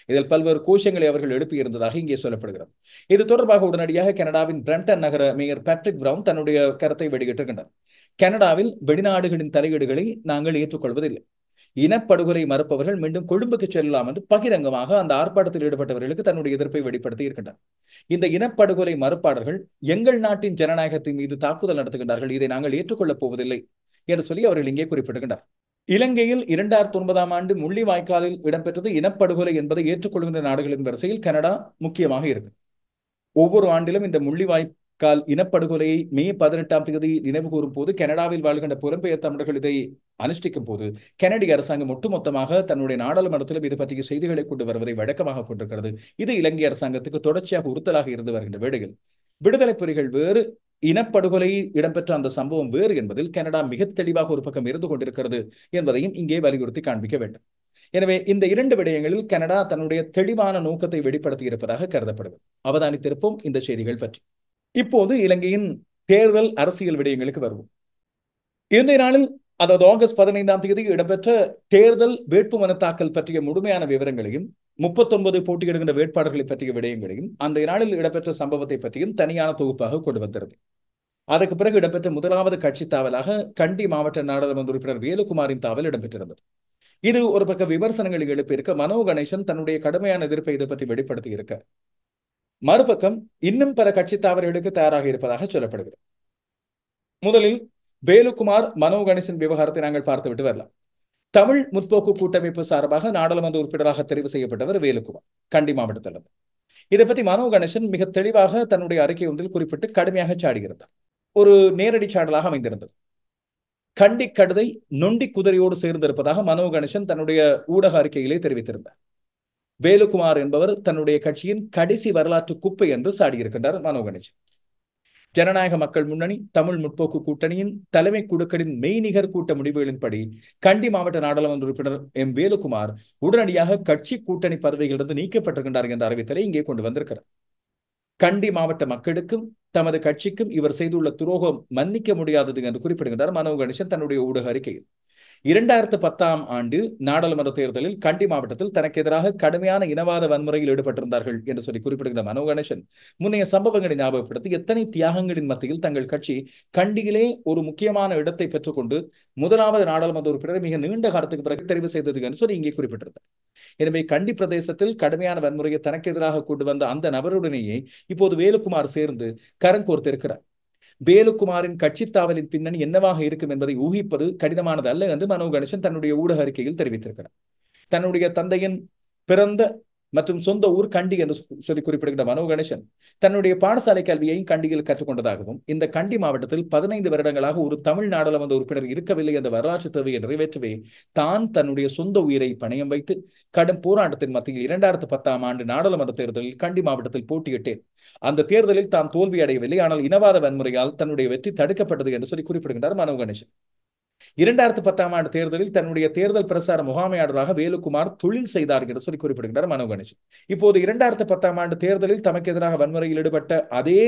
[SPEAKER 1] இதில் பல்வேறு கோஷங்களை அவர்கள் எழுப்பியிருந்ததாக இங்கே சொல்லப்படுகிறது. இது தொடர்பாக உடனடியாக கனடாவின் பிரம்டன் நகர மேயர் பேட்ரிக் பிரவுன் தன்னுடைய கருத்தை வெளியிட்டிருக்கின்றார். கனடாவில் வெளிநாடுகளின் தலையீடுகளை நாங்கள் ஏற்றுக்கொள்வதில்லை. இனப்படுகொலை மறுப்பவர்கள் மீண்டும் கொழும்புக்கு செல்லலாம் என்று பகிரங்கமாக அந்த ஆர்ப்பாட்டத்தில் ஈடுபட்டவர்களுக்கு தன்னுடைய எதிர்ப்பை வெளிப்படுத்தி இருக்கின்றனர். இந்த இனப்படுகொலை மறுப்பாளர்கள் எங்கள் நாட்டின் ஜனநாயகத்தின் மீது தாக்குதல் நடத்துகின்றார்கள், இதை நாங்கள் ஏற்றுக்கொள்ளப் போவதில்லை என்று சொல்லி அவர்கள் இங்கே குறிப்பிடுகின்றனர். இலங்கையில் 2009ஆம் ஆண்டு முள்ளிவாய்க்காலில் இடம்பெற்றது இனப்படுகொலை என்பதை ஏற்றுக்கொள்கின்ற நாடுகளின் வரிசையில் கனடா முக்கியமாக இருக்கு. ஒவ்வொரு ஆண்டிலும் இந்த முள்ளிவாய்க்கால் இனப்படுகொலையை மே 18ஆம் தேதி நினைவு கூறும் போது கனடாவில் வாழ்கின்ற புலம்பெயர் தமிழர்கள் இதை அனுஷ்டிக்கும் போது கனடிய அரசாங்கம் ஒட்டுமொத்தமாக தன்னுடைய நாடாளுமன்றத்திலும் இது பற்றிய செய்திகளை கொண்டு வருவதை வழக்கமாக கொண்டிருக்கிறது. இது இலங்கை அரசாங்கத்துக்கு தொடர்ச்சியாக உறுத்தலாக இருந்து வருகின்ற வேளையில் விடுதலை புலிகள் வேறு, இனப்படுகொலை இடம்பெற்ற அந்த சம்பவம் வேறு என்பதில் கனடா மிக தெளிவாக ஒரு பக்கம் இருந்து கொண்டிருக்கிறது என்பதையும் இங்கே வலியுறுத்தி காண்பிக்க வேண்டும். எனவே இந்த 2 விடயங்களில் கனடா தன்னுடைய தெளிவான நோக்கத்தை வெளிப்படுத்தி இருப்பதாக கருதப்படுகிறது. அவதானித்திருப்போம் இந்த செய்திகள் பற்றி. இப்போது இலங்கையின் தேர்தல் அரசியல் விடயங்களுக்கு வருவோம். இன்றைய நாளில் அதாவது ஆகஸ்ட் 15ஆம் தேதி இடம்பெற்ற தேர்தல் வேட்புமனு தாக்கல் பற்றிய முழுமையான விவரங்களையும் 39 போட்டியிடுகின்ற வேட்பாளர்களை பற்றிய விடயங்களையும் அந்த நாளில் இடம்பெற்ற சம்பவத்தை பற்றியும் தனியான தொகுப்பாக கொண்டு வந்தது. அதற்கு பிறகு இடம்பெற்ற முதலாவது கட்சி தாவலாக கண்டி மாவட்ட நாடாளுமன்ற உறுப்பினர் வேலுக்குமாரின் தாவல் இடம்பெற்றிருந்தது. இது ஒரு பக்க விமர்சனங்களை எழுப்பியிருக்க மனோ கணேசன் தன்னுடைய கடுமையான எதிர்ப்பை இதை பற்றி வெளிப்படுத்தி இருக்க, மறுபக்கம் இன்னும் பல கட்சி தாவல்களுக்கு தயாராக இருப்பதாக சொல்லப்படுகிறது. முதலில் வேலுக்குமார் மனோ கணேசன் விவகாரத்தை நாங்கள் பார்த்துவிட்டு வரலாம். தமிழ் முற்போக்கு கூட்டமைப்பு சார்பாக நாடாளுமன்ற உறுப்பினராக தெரிவு செய்யப்பட்டவர் வேலுக்குமார், கண்டி மாவட்டத்தில். இதை பற்றி மனோ கணேசன் மிக தெளிவாக தன்னுடைய அறிக்கை ஒன்றில் குறிப்பிட்டு கடுமையாக சாடியிருந்தார். ஒரு நேரடி சாடலாக அமைந்திருந்தது. கண்டி கடுதை நொண்டி குதிரையோடு சேர்ந்திருப்பதாக மனோ கணேசன் தன்னுடைய ஊடக அறிக்கையிலே தெரிவித்திருந்தார். வேலுக்குமார் என்பவர் தன்னுடைய கட்சியின் கடைசி வரலாற்று குப்பை என்று சாடியிருக்கின்றார் மனோ கணேசன். ஜனநாயக மக்கள் முன்னணி தமிழ் முற்போக்கு கூட்டணியின் தலைமை குழுக்களின் மெய்நிகர் கூட்ட முடிவுகளின்படி கண்டி மாவட்ட நாடாளுமன்ற உறுப்பினர் எம் வேலுக்குமார் உடனடியாக கட்சி கூட்டணி பதவிகளிலிருந்து நீக்கப்பட்டிருக்கின்றார் என்ற அறிவித்தலை இங்கே கொண்டு வந்திருக்கிறார். கண்டி மாவட்ட மக்களுக்கும் தமது கட்சிக்கும் இவர் செய்துள்ள துரோகம் மன்னிக்க முடியாதது என்று குறிப்பிடுகின்றார் மனோ கணேசன் தன்னுடைய ஊடக அறிக்கையில். 2010ஆம் ஆண்டு நாடாளுமன்ற தேர்தலில் கண்டி மாவட்டத்தில் தனக்கு எதிராக கடுமையான இனவாத வன்முறையில் ஈடுபட்டிருந்தார்கள் என்று சொல்லி குறிப்பிடுகின்ற மனோ கணேசன் முன்னைய சம்பவங்களை ஞாபகப்படுத்தி எத்தனை தியாகங்களின் மத்தியில் தங்கள் கட்சி கண்டியிலே ஒரு முக்கியமான இடத்தை பெற்றுக்கொண்டு முதலாவது நாடாளுமன்ற உறுப்பினரை மிக நீண்ட காலத்துக்கு பிறகு தெரிவு செய்தது என்று சொல்லி இங்கே குறிப்பிட்டிருந்தார். எனவே கண்டி பிரதேசத்தில் கடுமையான வன்முறையை தனக்கு எதிராக கொண்டு வந்த அந்த நபருடனேயே இப்போது வேலுக்குமார் சேர்ந்து கரங்கோர்த்திருக்கிறார். வேலுக்குமாரின் கட்சி தாவலின் பின்னணி என்னவாக இருக்கும் என்பதை ஊகிப்பது கடினமானது அல்ல என்று மனோ கணேசன் தன்னுடைய ஊடக அறிக்கையில் தெரிவித்திருக்கிறார். தன்னுடைய தந்தையின் பிறந்த மற்றும் சொந்த ஊர் கண்டி என்று சொல்லி குறிப்பிடுகின்ற மனோ கணேசன் தன்னுடைய பாடசாலை கல்வியையும் கண்டியில் கற்றுக்கொண்டதாகவும், இந்த கண்டி மாவட்டத்தில் 15 வருடங்களாக ஒரு தமிழ் நாடாளுமன்ற உறுப்பினர் இருக்கவில்லை என்ற வரலாற்று தேவையை நிறைவேற்றவே தான் தன்னுடைய சொந்த உயிரை பணயம் வைத்து கடும் போராட்டத்தின் மத்தியில் 2010ஆம் ஆண்டு நாடாளுமன்ற தேர்தலில் கண்டி மாவட்டத்தில் போட்டியிட்டேன். அந்த தேர்தலில் தான் தோல்வி அடையவில்லை, ஆனால் இனவாத வன்முறையால் தன்னுடைய வெற்றி தடுக்கப்பட்டது என்று சொல்லி குறிப்பிடுகின்றார் மனோ கணேசன். 2010ஆம் ஆண்டு தேர்தலில் தன்னுடைய தேர்தல் பிரசார முகாமையாளராக வேலுக்குமார் தொழில் செய்தார் என்று சொல்லி குறிப்பிடுகின்றார் மனோ கணேசன். இப்போது 2010ஆம் ஆண்டு தேர்தலில் தமக்கு எதிராக வன்முறையில் ஈடுபட்ட அதே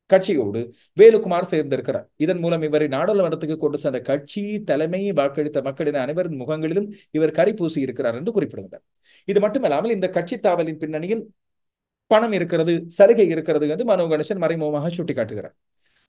[SPEAKER 1] கட்சியோடு வேலுக்குமார் சேர்ந்திருக்கிறார். இதன் மூலம் இவரை நாடாளுமன்றத்துக்கு கொண்டு சென்ற கட்சி தலைமை வாக்களித்த மக்களின் அனைவரின் முகங்களிலும் இவர் கரி பூசி இருக்கிறார் என்று குறிப்பிடுகிறார். இது மட்டுமல்லாமல் இந்த கட்சி தாவலின் பின்னணியில் பணம் இருக்கிறது, சலுகை இருக்கிறது என்று மனோ கணேசன் மறைமுகமாக சுட்டிக்காட்டுகிறார்.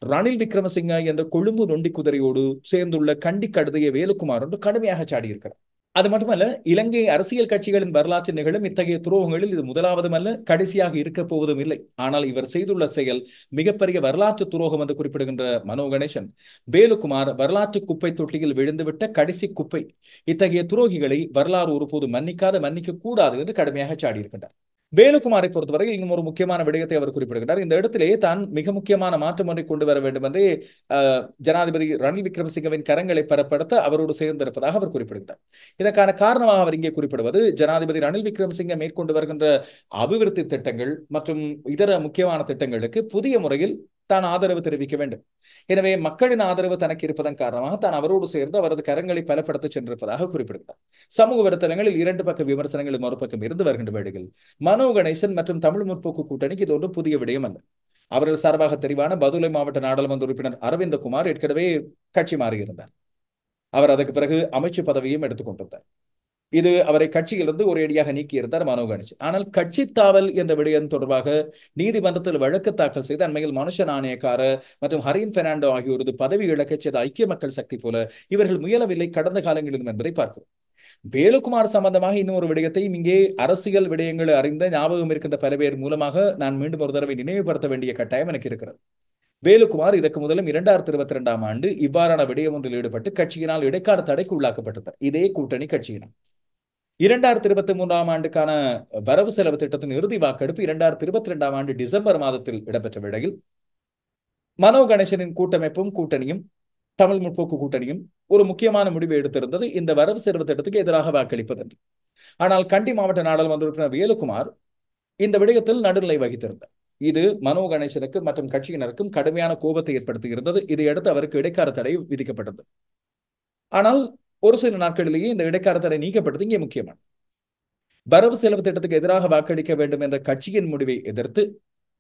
[SPEAKER 1] ரணில் விக்ரமசிங்க என்ற கொழும்பு நொண்டி குதிரையோடு சேர்ந்துள்ள கண்டி கடுதையை வேலுக்குமார் என்று கடுமையாக சாடியிருக்கிறார். அது மட்டுமல்ல, இலங்கை அரசியல் கட்சிகளின் வரலாற்று நிகழும் இத்தகைய துரோகங்களில் இது முதலாவதும் அல்ல, கடைசியாக இருக்க போவதும் இல்லை. ஆனால் இவர் செய்துள்ள செயல் மிகப்பெரிய வரலாற்று துரோகம் என்று குறிப்பிடுகின்ற மனோ கணேசன், வேலுக்குமார் வரலாற்று குப்பை தொட்டியில் விழுந்துவிட்ட கடைசி குப்பை. இத்தகைய துரோகிகளை வரலாறு ஒருபோது மன்னிக்க கூடாது என்று கடுமையாக சாடியிருக்கின்றார். வேலுக்குமாரை பொறுத்தவரை இன்னும் ஒரு முக்கியமான விடயத்தை அவர் குறிப்பிடுகிறார். இந்த இடத்திலே தான் மிக முக்கியமான மாற்றம் ஒன்றை கொண்டு வர வேண்டும் என்று ஜனாதிபதி ரணில் விக்ரமசிங்கவின் கரங்களை பெறப்படுத்த அவரோடு சேர்ந்திருப்பதாக அவர் குறிப்பிடுகிறார். இதற்கான காரணமாக அவர் இங்கே குறிப்பிடுவது, ஜனாதிபதி ரணில் விக்ரமசிங்க மேற்கொண்டு வருகின்ற அபிவிருத்தி திட்டங்கள் மற்றும் இதர முக்கியமான திட்டங்களுக்கு புதிய முறையில் தான் ஆதரவு தெரிவிக்க வேண்டும். எனவே மக்களின் ஆதரவு தனக்கு இருப்பதன் காரணமாக தான் அவரோடு சேர்ந்து அவரது கரங்களை பலப்படுத்த சென்றிருப்பதாக குறிப்பிடுகிறார். சமூக வலைத்தளங்களில் 2 பக்க விமர்சனங்கள் மறுபக்கம் இருந்து வருகின்ற வேளையில் மனோ கணேசன் மற்றும் தமிழ் முற்போக்கு கூட்டணிக்கு இது ஒன்று புதிய விடயம் அல்ல. அவர்கள் சார்பாக தெரிவான பதுளை மாவட்ட நாடாளுமன்ற உறுப்பினர் அரவிந்தகுமார் ஏற்கனவே கட்சி மாறியிருந்தார். அவர் அதற்கு பிறகு அமைச்சு பதவியும் எடுத்துக் கொண்டிருந்தார். இது அவரை கட்சியிலிருந்து ஒரு அடியாக நீக்கியிருந்தார் மனோ கணேசன். ஆனால் கட்சி தாவல் என்ற விடயம் தொடர்பாக நீதிமன்றத்தில் வழக்கு தாக்கல் செய்த அண்மையில் மனுஷ நாணயக்கார மற்றும் ஹரின் பெர்னாண்டோ ஆகியோரது பதவி இழக்கச் செய்த ஐக்கிய மக்கள் சக்தி போல இவர்கள் முயலவில்லை கடந்த காலங்களிலும் என்பதை பார்க்கிறோம். வேலுக்குமார் சம்பந்தமாக இன்னும் ஒரு விடயத்தையும் இங்கே அரசியல் விடயங்களை அறிந்த ஞாபகம் இருக்கின்ற பல பேர் மூலமாக நான் மீண்டும் ஒரு தடவை நினைவுபடுத்த வேண்டிய கட்டாயம் எனக்கு இருக்கிறது. வேலுக்குமார் இதற்கு முதலும் 2022ஆம் ஆண்டு இவ்வாறான விடயம் ஒன்றில் ஈடுபட்டு கட்சியினால் இடைக்கால தடைக்கு உள்ளாக்கப்பட்டிருந்தார். இதே கூட்டணி கட்சியினால் 2023ஆம் ஆண்டுக்கான வரவு செலவு திட்டத்தின் இறுதி வாக்கெடுப்பு 2022ஆம் ஆண்டு டிசம்பர் மாதத்தில் இடம்பெற்ற வேளையில் மனோ கணேசனின் கூட்டமைப்பும் கூட்டணியும் தமிழ் முற்போக்கு கூட்டணியும் ஒரு முக்கியமான முடிவை எடுத்திருந்தது, இந்த வரவு செலவு திட்டத்துக்கு எதிராக வாக்களிப்பது என்று. ஆனால் கண்டி மாவட்ட நாடாளுமன்ற உறுப்பினர் வேலுக்குமார் இந்த விடயத்தில் நடுநிலை வகித்திருந்தார். இது மனோ கணேசனுக்கு மற்றும் கட்சியினருக்கும் கடுமையான கோபத்தை ஏற்படுத்தியிருந்தது. இதையடுத்து அவருக்கு இடைக்கால தடை விதிக்கப்பட்டது. ஆனால் ஒரு சில நாட்களிலேயே இந்த இடைக்கால தடை நீக்கப்பட்டது இங்கே முக்கியமான. வரவு செலவு திட்டத்துக்கு எதிராக வாக்களிக்க வேண்டும் என்ற கட்சியின் முடிவை எதிர்த்து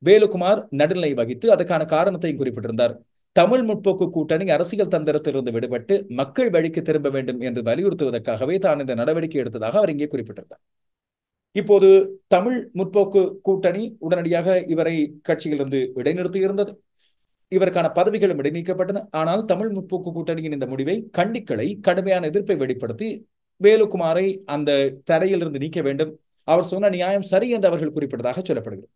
[SPEAKER 1] வேலுக்குமார் நடுநிலை வகித்து அதற்கான காரணத்தையும் குறிப்பிட்டிருந்தார். தமிழ் முற்போக்கு கூட்டணி அரசியல் தந்திரத்திலிருந்து விடுபட்டு மக்கள் வழிக்கு திரும்ப வேண்டும் என்று வலியுறுத்துவதற்காகவே தான் இந்த நடவடிக்கை எடுத்ததாக அவர் இங்கே குறிப்பிட்டிருந்தார். இப்போது தமிழ் முற்போக்கு கூட்டணி உடனடியாக இவரை கட்சியிலிருந்து இடைநிறுத்தியிருந்தது. இவருக்கான பதவிகளும் இடைநீக்கப்பட்டன. ஆனால் தமிழ் முற்போக்கு கூட்டணியின் இந்த முடிவை கண்டிக்களை கடுமையான எதிர்ப்பை வெளிப்படுத்தி வேலுக்குமாரை அந்த தடையிலிருந்து நீக்க வேண்டும். அவர் சொன்ன நியாயம் சரி என்று அவர்கள் குறிப்பிட்டதாக சொல்லப்படுகிறது.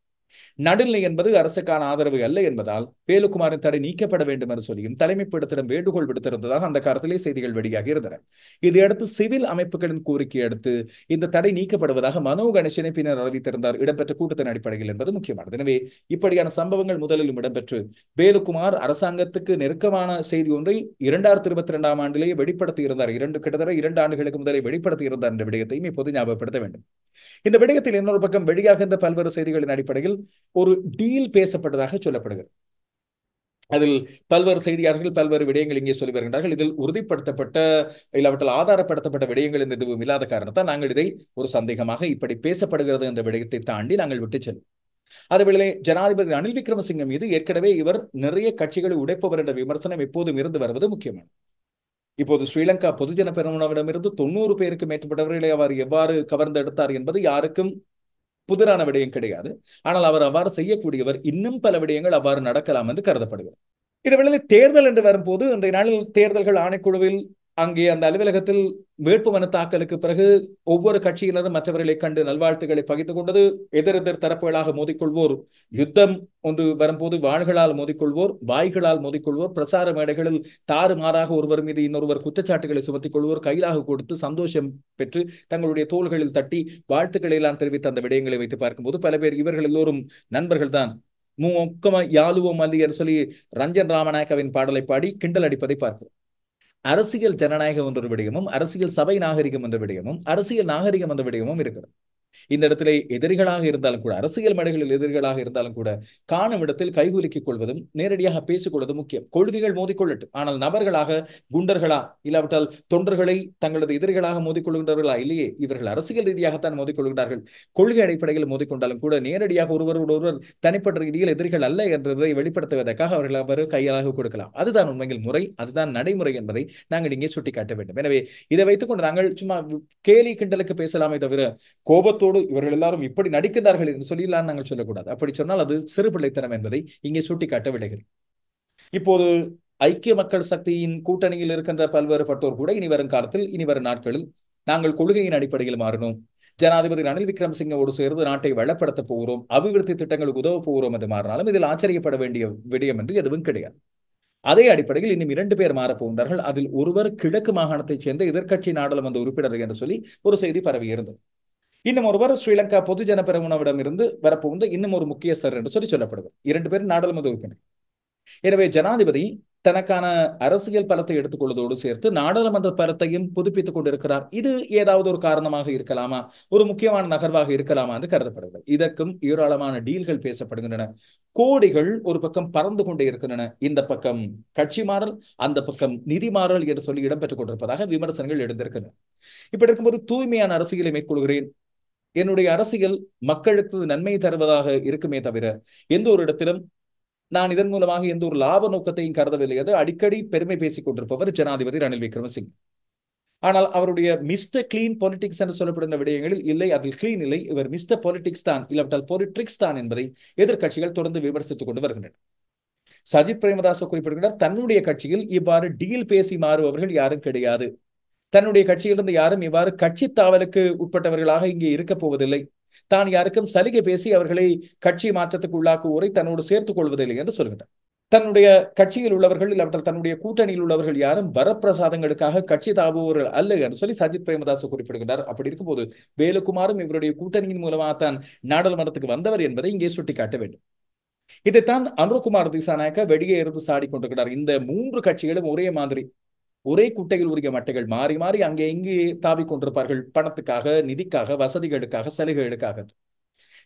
[SPEAKER 1] நடுநிலை என்பது அரசுக்கான ஆதரவு அல்ல என்பதால் வேலுக்குமாரின் தடை நீக்கப்பட வேண்டும் என்று சொல்லியும் தலைமைப்பிடத்திடம் வேண்டுகோள் விடுத்திருந்ததாக அந்த காலத்திலே செய்திகள் வெளியாகி இருந்தன. இதையடுத்து சிவில் அமைப்புகளின் கோரிக்கை அடுத்து இந்த தடை நீக்கப்படுவதாக மனோ கணேசனை பின்னர் அறிவித்திருந்தார் இடம்பெற்ற கூட்டத்தின் அடிப்படையில் என்பது முக்கியமானது. எனவே இப்படியான சம்பவங்கள் முதலிலும் இடம்பெற்று வேலுக்குமார் அரசாங்கத்துக்கு நெருக்கமான செய்தி ஒன்றை 2022 ஆண்டிலேயே வெளிப்படுத்தி இருந்தார். கிட்டத்தட்ட 2 ஆண்டுகளுக்கு முதலே வெளிப்படுத்தி இருந்தார் என்ற விடயத்தையும் இப்போது ஞாபகப்படுத்த வேண்டும். இந்த விடயத்தில் இன்னொரு பக்கம் வெளியாகின்ற பல்வேறு செய்திகளின் அடிப்படையில் ஒரு டீல் பேசப்பட்டதாக சொல்லப்படுகிறது. அதில் பல்வேறு செய்தியாளர்கள் பல்வேறு விடயங்கள் இங்கே சொல்லி வருகின்றார்கள். இதில் உறுதிப்படுத்தப்பட்ட இல்லாவற்றில் ஆதாரப்படுத்தப்பட்ட விடயங்கள் எதுவும் இல்லாத காரணத்தால் நாங்கள் இதை ஒரு சந்தேகமாக இப்படி பேசப்படுகிறது என்ற விடயத்தை தாண்டி நாங்கள் விட்டு செல்லும். அதுவேளை ஜனாதிபதி ரணில் விக்ரமசிங்க மீது ஏற்கனவே இவர் நிறைய கட்சிகளை உடைப்பவர் என்ற விமர்சனம் எப்போதும் இருந்து வருவது முக்கியமானது. இப்போது ஸ்ரீலங்கா பொதுஜன பெரமுனவிடமிருந்து 90 பேருக்கு மேற்பட்டவர்களை அவர் எவ்வாறு கவர்ந்தெடுத்தார் என்பது யாருக்கும் புதிரான விடயம் கிடையாது. ஆனால் அவர் அவ்வாறு செய்யக்கூடியவர். இன்னும் பல விடயங்கள் அவ்வாறு நடக்கலாம் என்று கருதப்படுகிறது. இதுவேளை தேர்தல் என்று வரும்போது இன்றைய நாளில் தேர்தல்கள் ஆணைக்குழுவில் அங்கே அந்த அலுவலகத்தில் வேட்புமனு தாக்கலுக்கு பிறகு ஒவ்வொரு கட்சியினரும் மற்றவர்களை கண்டு நல்வாழ்த்துக்களை பகிர்ந்து கொண்டது. எதிர் தரப்புகளாக மோதிக்கொள்வோர், யுத்தம் ஒன்று வரும்போது வாள்களால் மோதிக்கொள்வோர், வாய்களால் மோதிக்கொள்வோர், பிரசார மேடைகளில் தாறுமாறாக ஒருவர் மீது இன்னொருவர் குற்றச்சாட்டுகளை சுமத்திக் கொள்வோர், கையிலாக கொடுத்து சந்தோஷம் பெற்று தங்களுடைய தோள்களில் தட்டி வாழ்த்துக்களை எல்லாம் தெரிவித்த அந்த விடயங்களை வைத்து பார்க்கும்போது பல பேர் இவர்கள் எல்லோரும் நண்பர்கள் தான், மூக்கமா யாழுவோம் அல்லி என்று சொல்லி ரஞ்சன் ராமநாயக்கவின் பாடலை பாடி கிண்டல் அடிப்பதை பார்க்கிறோம். அரசியல் ஜனநாயகம் என்ற விடயமும் அரசியல் சபை நாகரிகம் என்ற விடயமும் அரசியல் நாகரிகம் என்ற விடயமும் இருக்கிறது. இந்த இடத்திலே எதிரிகளாக இருந்தாலும் கூட, அரசியல் மேடைகளில் எதிரிகளாக இருந்தாலும் கூட, காணும் இடத்தில் கைகுலுக்கிக் கொள்வதும் நேரடியாக பேசிக் கொள்வதும் முக்கியம். கொள்கைகள் மோதிக்கொள்ளட்டும், ஆனால் நபர்களாக, குண்டர்களா இல்லாவிட்டால் தொண்டர்களை தங்களது எதிரிகளாக மோதிக்கொள்கின்றவர்களா இல்லையே, இவர்கள் அரசியல் ரீதியாகத்தான் மோதிக்கொள்கிறார்கள். கொள்கை அடிப்படையில் மோதிக்கொண்டாலும் கூட நேரடியாக ஒருவரோடு ஒருவர் தனிப்பட்ட ரீதியில் எதிரிகள் அல்ல என்றதை வெளிப்படுத்துவதற்காக அவர்கள் கையாளாக கொடுக்கலாம். அதுதான் உண்மையில் முறை, அதுதான் நடைமுறை என்பதை நாங்கள் இங்கே சுட்டிக்காட்ட வேண்டும். எனவே இதை வைத்துக் கொண்டு நாங்கள் சும்மா கேலி கிண்டலுக்கு பேசலாமே தவிர கோபத்தோடு இவர்கள் எல்லாரும் இப்படி நடிக்கிறார்கள் என்று சொல்லலாம் நாங்கள் சொல்லக்கூடாது. அப்படி சொன்னால் அது சிறு பிள்ளைத்தனம் என்பதை இங்கே சுட்டிக்காட்ட விளைகிறேன். இப்போது ஐக்கிய மக்கள் சக்தியின் கூட்டணியில் இருக்கின்ற பல்வேறு பட்டோர் கூட இனி வரும் காலத்தில், இனி வரும் நாட்களில் நாங்கள் கொள்கையின் அடிப்படையில் மாறணும், ஜனாதிபதி ரணில் விக்ரமசிங்கோடு சேர்ந்து நாட்டை வளப்படுத்த போகிறோம், அபிவிருத்தி திட்டங்களுக்கு உதவ போகிறோம் என்று மாறினாலும் இதில் ஆச்சரியப்பட வேண்டிய விடயம் என்று எதுவும் கிடையாது. அதே அடிப்படையில் இன்னும் 2 பேர் மாறப்போகின்றார்கள். அதில் ஒருவர் கிழக்கு மாகாணத்தைச் சேர்ந்த எதிர்க்கட்சி நாடாளுமன்ற உறுப்பினர் என்று சொல்லி ஒரு செய்தி பரவி இருந்தது. இன்னும் ஒருவர் ஸ்ரீலங்கா பொதுஜன பெரமுனவிடம் இருந்து வரப்போகின்ற இன்னும் ஒரு முக்கியஸ்தர் என்று சொல்லப்படுது. 2 பேர் நாடாளுமன்ற உறுப்பினர். எனவே ஜனாதிபதி தனக்கான அரசியல் பலத்தை எடுத்துக்கொள்வதோடு சேர்த்து நாடாளுமன்ற பலத்தையும் புதுப்பித்துக் கொண்டிருக்கிறார். இது ஏதாவது ஒரு காரணமாக இருக்கலாமா, ஒரு முக்கியமான நகர்வாக இருக்கலாமா என்று கருதப்படுகிறது. இதற்கும் ஏராளமான டீல்கள் பேசப்படுகின்றன. கோடிகள் ஒரு பக்கம் பறந்து கொண்டே இருக்கின்றன. இந்த பக்கம் கட்சி மாறல், அந்த பக்கம் நிதி மாறல் என்று சொல்லி இடம்பெற்றுக் கொண்டிருப்பதாக விமர்சனங்கள் எழுந்திருக்கின்றன. இப்படி இருக்கும்போது தூய்மையான அரசியலை மேற்கொள்கிறேன், என்னுடைய அரசியல் மக்களுக்கு நன்மை தருவதாக இருக்குமே தவிர எந்த ஒரு இடத்திலும் நான் இதன் மூலமாக எந்த ஒரு லாப நோக்கத்தையும் கருதவில்லை என்று அடிக்கடி பெருமை பேசிக் கொண்டிருப்பவர் ஜனாதிபதி ரணில் விக்ரமசிங்க. ஆனால் அவருடைய மிஸ்டர் கிளீன் பாலிடிக்ஸ் என்று சொல்லப்படுகிற விடயங்களில் இல்லை, அதில் கிளீன் இல்லை, இவர் மிஸ்டர் பாலிடிக்ஸ் தான், இல்லாவிட்டால் பாலிட்ரிக்ஸ் தான் என்பதை எதிர்கட்சிகள் தொடர்ந்து விமர்சித்துக் கொண்டு வருகின்றனர். சஜித் பிரேமதாச குறிப்பிடுகிறார், தன்னுடைய கட்சியில் இவ்வாறு டீல் பேசி மாறுபவர்கள் யாரும் கிடையாது, தன்னுடைய கட்சியிலிருந்து யாரும் இவ்வாறு கட்சி தாவலுக்கு உட்பட்டவர்களாக இங்கே இருக்க போவதில்லை, தான் யாருக்கும் சலுகை பேசி அவர்களை கட்சி மாற்றத்துக்கு உள்ளாக்குவோரை தன்னோடு சேர்த்துக் கொள்வதில்லை என்று சொல்கின்றார். தன்னுடைய கட்சியில் உள்ளவர்கள் இல்லாவிட்டால் தன்னுடைய கூட்டணியில் உள்ளவர்கள் யாரும் வரப்பிரசாதங்களுக்காக கட்சி தாவுவர்கள் அல்ல என்று சொல்லி சஜித் பிரேமதாச குறிப்பிடுகிறார். அப்படி இருக்கும்போது வேலுக்குமாரும் இவருடைய கூட்டணியின் மூலமாகத்தான் நாடாளுமன்றத்துக்கு வந்தவர் என்பதை இங்கே சுட்டிக்காட்ட வேண்டும். இதைத்தான் அனுரகுமார் திசாநாயக்க வெளியே இருந்து சாடி கொண்டிருக்கிறார். இந்த 3 கட்சிகளும் ஒரே மாதிரி, ஒரே குட்டையில் உரிய மட்டைகள், மாறி மாறி அங்கே இங்கே தாவிக் கொண்டிருப்பார்கள், பணத்துக்காக, நிதிக்காக, வசதிகளுக்காக, சலுகைகளுக்காக.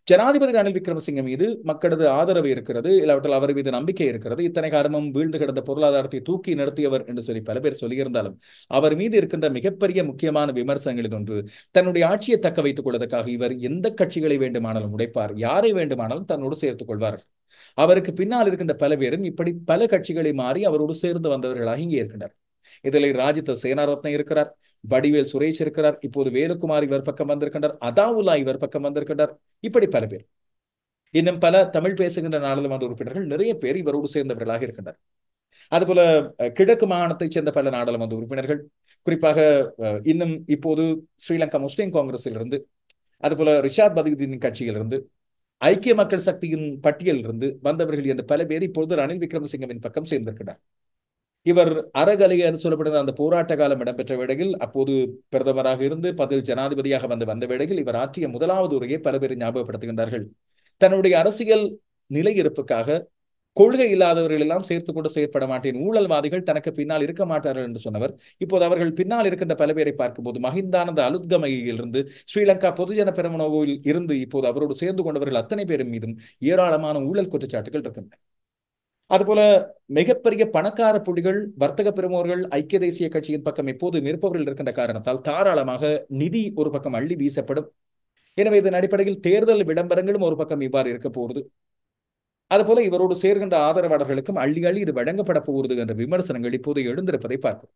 [SPEAKER 1] ஜனாதிபதி ரணில் விக்ரமசிங்க மீது மக்களது ஆதரவு இருக்கிறது, இல்லாவிட்டால் அவர் மீது நம்பிக்கை இருக்கிறது. இத்தனை காலமும் வீழ்ந்து கிடந்த பொருளாதாரத்தை தூக்கி நிறுத்தியவர் என்று சொல்லி பல பேர் சொல்லியிருந்தாலும் அவர் மீது இருக்கின்ற மிகப்பெரிய முக்கியமான விமர்சனங்களில் ஒன்று, தன்னுடைய ஆட்சியை தக்க வைத்துக் கொள்வதற்காக இவர் எந்த கட்சிகளை வேண்டுமானாலும் உடைப்பார், யாரை வேண்டுமானாலும் தன்னோடு சேர்த்துக் கொள்வார். அவருக்கு பின்னால் இருக்கின்ற பல பேரும் இப்படி பல கட்சிகளை மாறி அவரோடு சேர்ந்து வந்தவர்களாக இங்கே இருக்கின்றனர். இதில் ராஜித சேனாரத்ன இருக்கிறார், வடிவேல் சுரேஷ் இருக்கிறார், இப்போது வேலுக்குமார் இவர் பக்கம் வந்திருக்கின்றார், அதாவுல்லா இவர் பக்கம் வந்திருக்கின்றார், இப்படி பல பேர். இன்னும் பல தமிழ் பேசுகின்ற நாடாளுமன்ற உறுப்பினர்கள் நிறைய பேர் இவரோடு சேர்ந்தவர்களாக இருக்கின்றனர். அதுபோல கிழக்கு மாகாணத்தைச் சேர்ந்த பல நாடாளுமன்ற உறுப்பினர்கள், குறிப்பாக இன்னும் இப்போது ஸ்ரீலங்கா முஸ்லிம் காங்கிரஸிலிருந்து, அதுபோல ரிஷாத் பதியுதீன் கட்சியிலிருந்து, ஐக்கிய மக்கள் சக்தியின் பட்டியலிருந்து வந்தவர்கள் என்று பல பேர் இப்பொழுது ரணில் விக்ரமசிங்கவின் பக்கம் சேர்ந்திருக்கிறார். இவர் அறகலை என்று சொல்லப்படுகிற அந்த போராட்ட காலம் இடம்பெற்ற வேளையில், அப்போது பிரதமராக இருந்து பதில் ஜனாதிபதியாக வந்த வேளையில் இவர் ஆற்றிய முதலாவது உரையை பல பேர் ஞாபகப்படுத்துகின்றார்கள். தன்னுடைய அரசியல் நிலையிருப்புக்காக கொள்கை இல்லாதவர்கள் எல்லாம் சேர்த்துக் கொண்டு செயற்பட மாட்டேன், ஊழல்வாதிகள் தனக்கு பின்னால் இருக்க மாட்டார்கள் என்று சொன்னவர் இப்போது அவர்கள் பின்னால் இருக்கின்ற பல பேரை பார்க்கும்போது மஹிந்தானந்த அலுத்கமையிலிருந்து ஸ்ரீலங்கா பொதுஜன பெரமுனவில் இருந்து இப்போது அவரோடு சேர்ந்து கொண்டவர்கள் அத்தனை பேரும் மீதும் ஏராளமான ஊழல் குற்றச்சாட்டுகள் இருக்கின்றன. அதுபோல மிகப்பெரிய பணக்கார புள்ளிகள், வர்த்தக பெருமோர்கள் ஐக்கிய தேசிய கட்சியின் பக்கம் எப்போதும் இருப்பவர்கள் இருக்கின்ற காரணத்தால் தாராளமாக நிதி ஒரு பக்கம் அள்ளி வீசப்படும். எனவே இதன் அடிப்படையில் தேர்தல் விளம்பரங்களும் ஒரு பக்கம் இவ்வாறு இருக்க போகிறது. அதுபோல இவரோடு சேர்கின்ற ஆதரவாளர்களுக்கும் அள்ளி அள்ளி இது வழங்கப்பட போகிறது என்ற விமர்சனங்கள் இப்போது எழுந்திருப்பதை பார்க்கும்.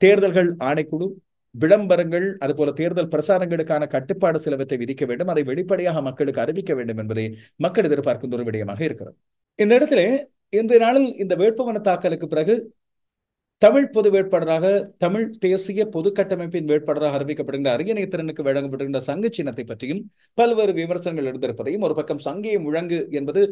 [SPEAKER 1] தேர்தல்கள் ஆணைக்குழு விளம்பரங்கள், அதுபோல தேர்தல் பிரசாரங்களுக்கான கட்டுப்பாடு சிலவற்றை விதிக்க வேண்டும், அதை வெளிப்படையாக மக்களுக்கு அறிவிக்க வேண்டும் என்பதை மக்கள் எதிர்பார்க்கின்ற ஒரு விடயமாக இருக்கிறது. இந்த இடத்திலே இன்றைய நாளில் இந்த வேட்புமனு தாக்கலுக்கு பிறகு தமிழ் பொது வேட்பாளராக, தமிழ் தேசிய பொது கட்டமைப்பின் வேட்பாளராக அறிவிக்கப்படுகின்ற அரியநேத்திரனுக்கு வழங்கப்படுகின்ற சங்கு சின்னத்தை பற்றியும் பல்வேறு விமர்சனங்கள் எழுந்திருப்பதையும், ஒரு பக்கம் சங்கே முழங்கு என்பது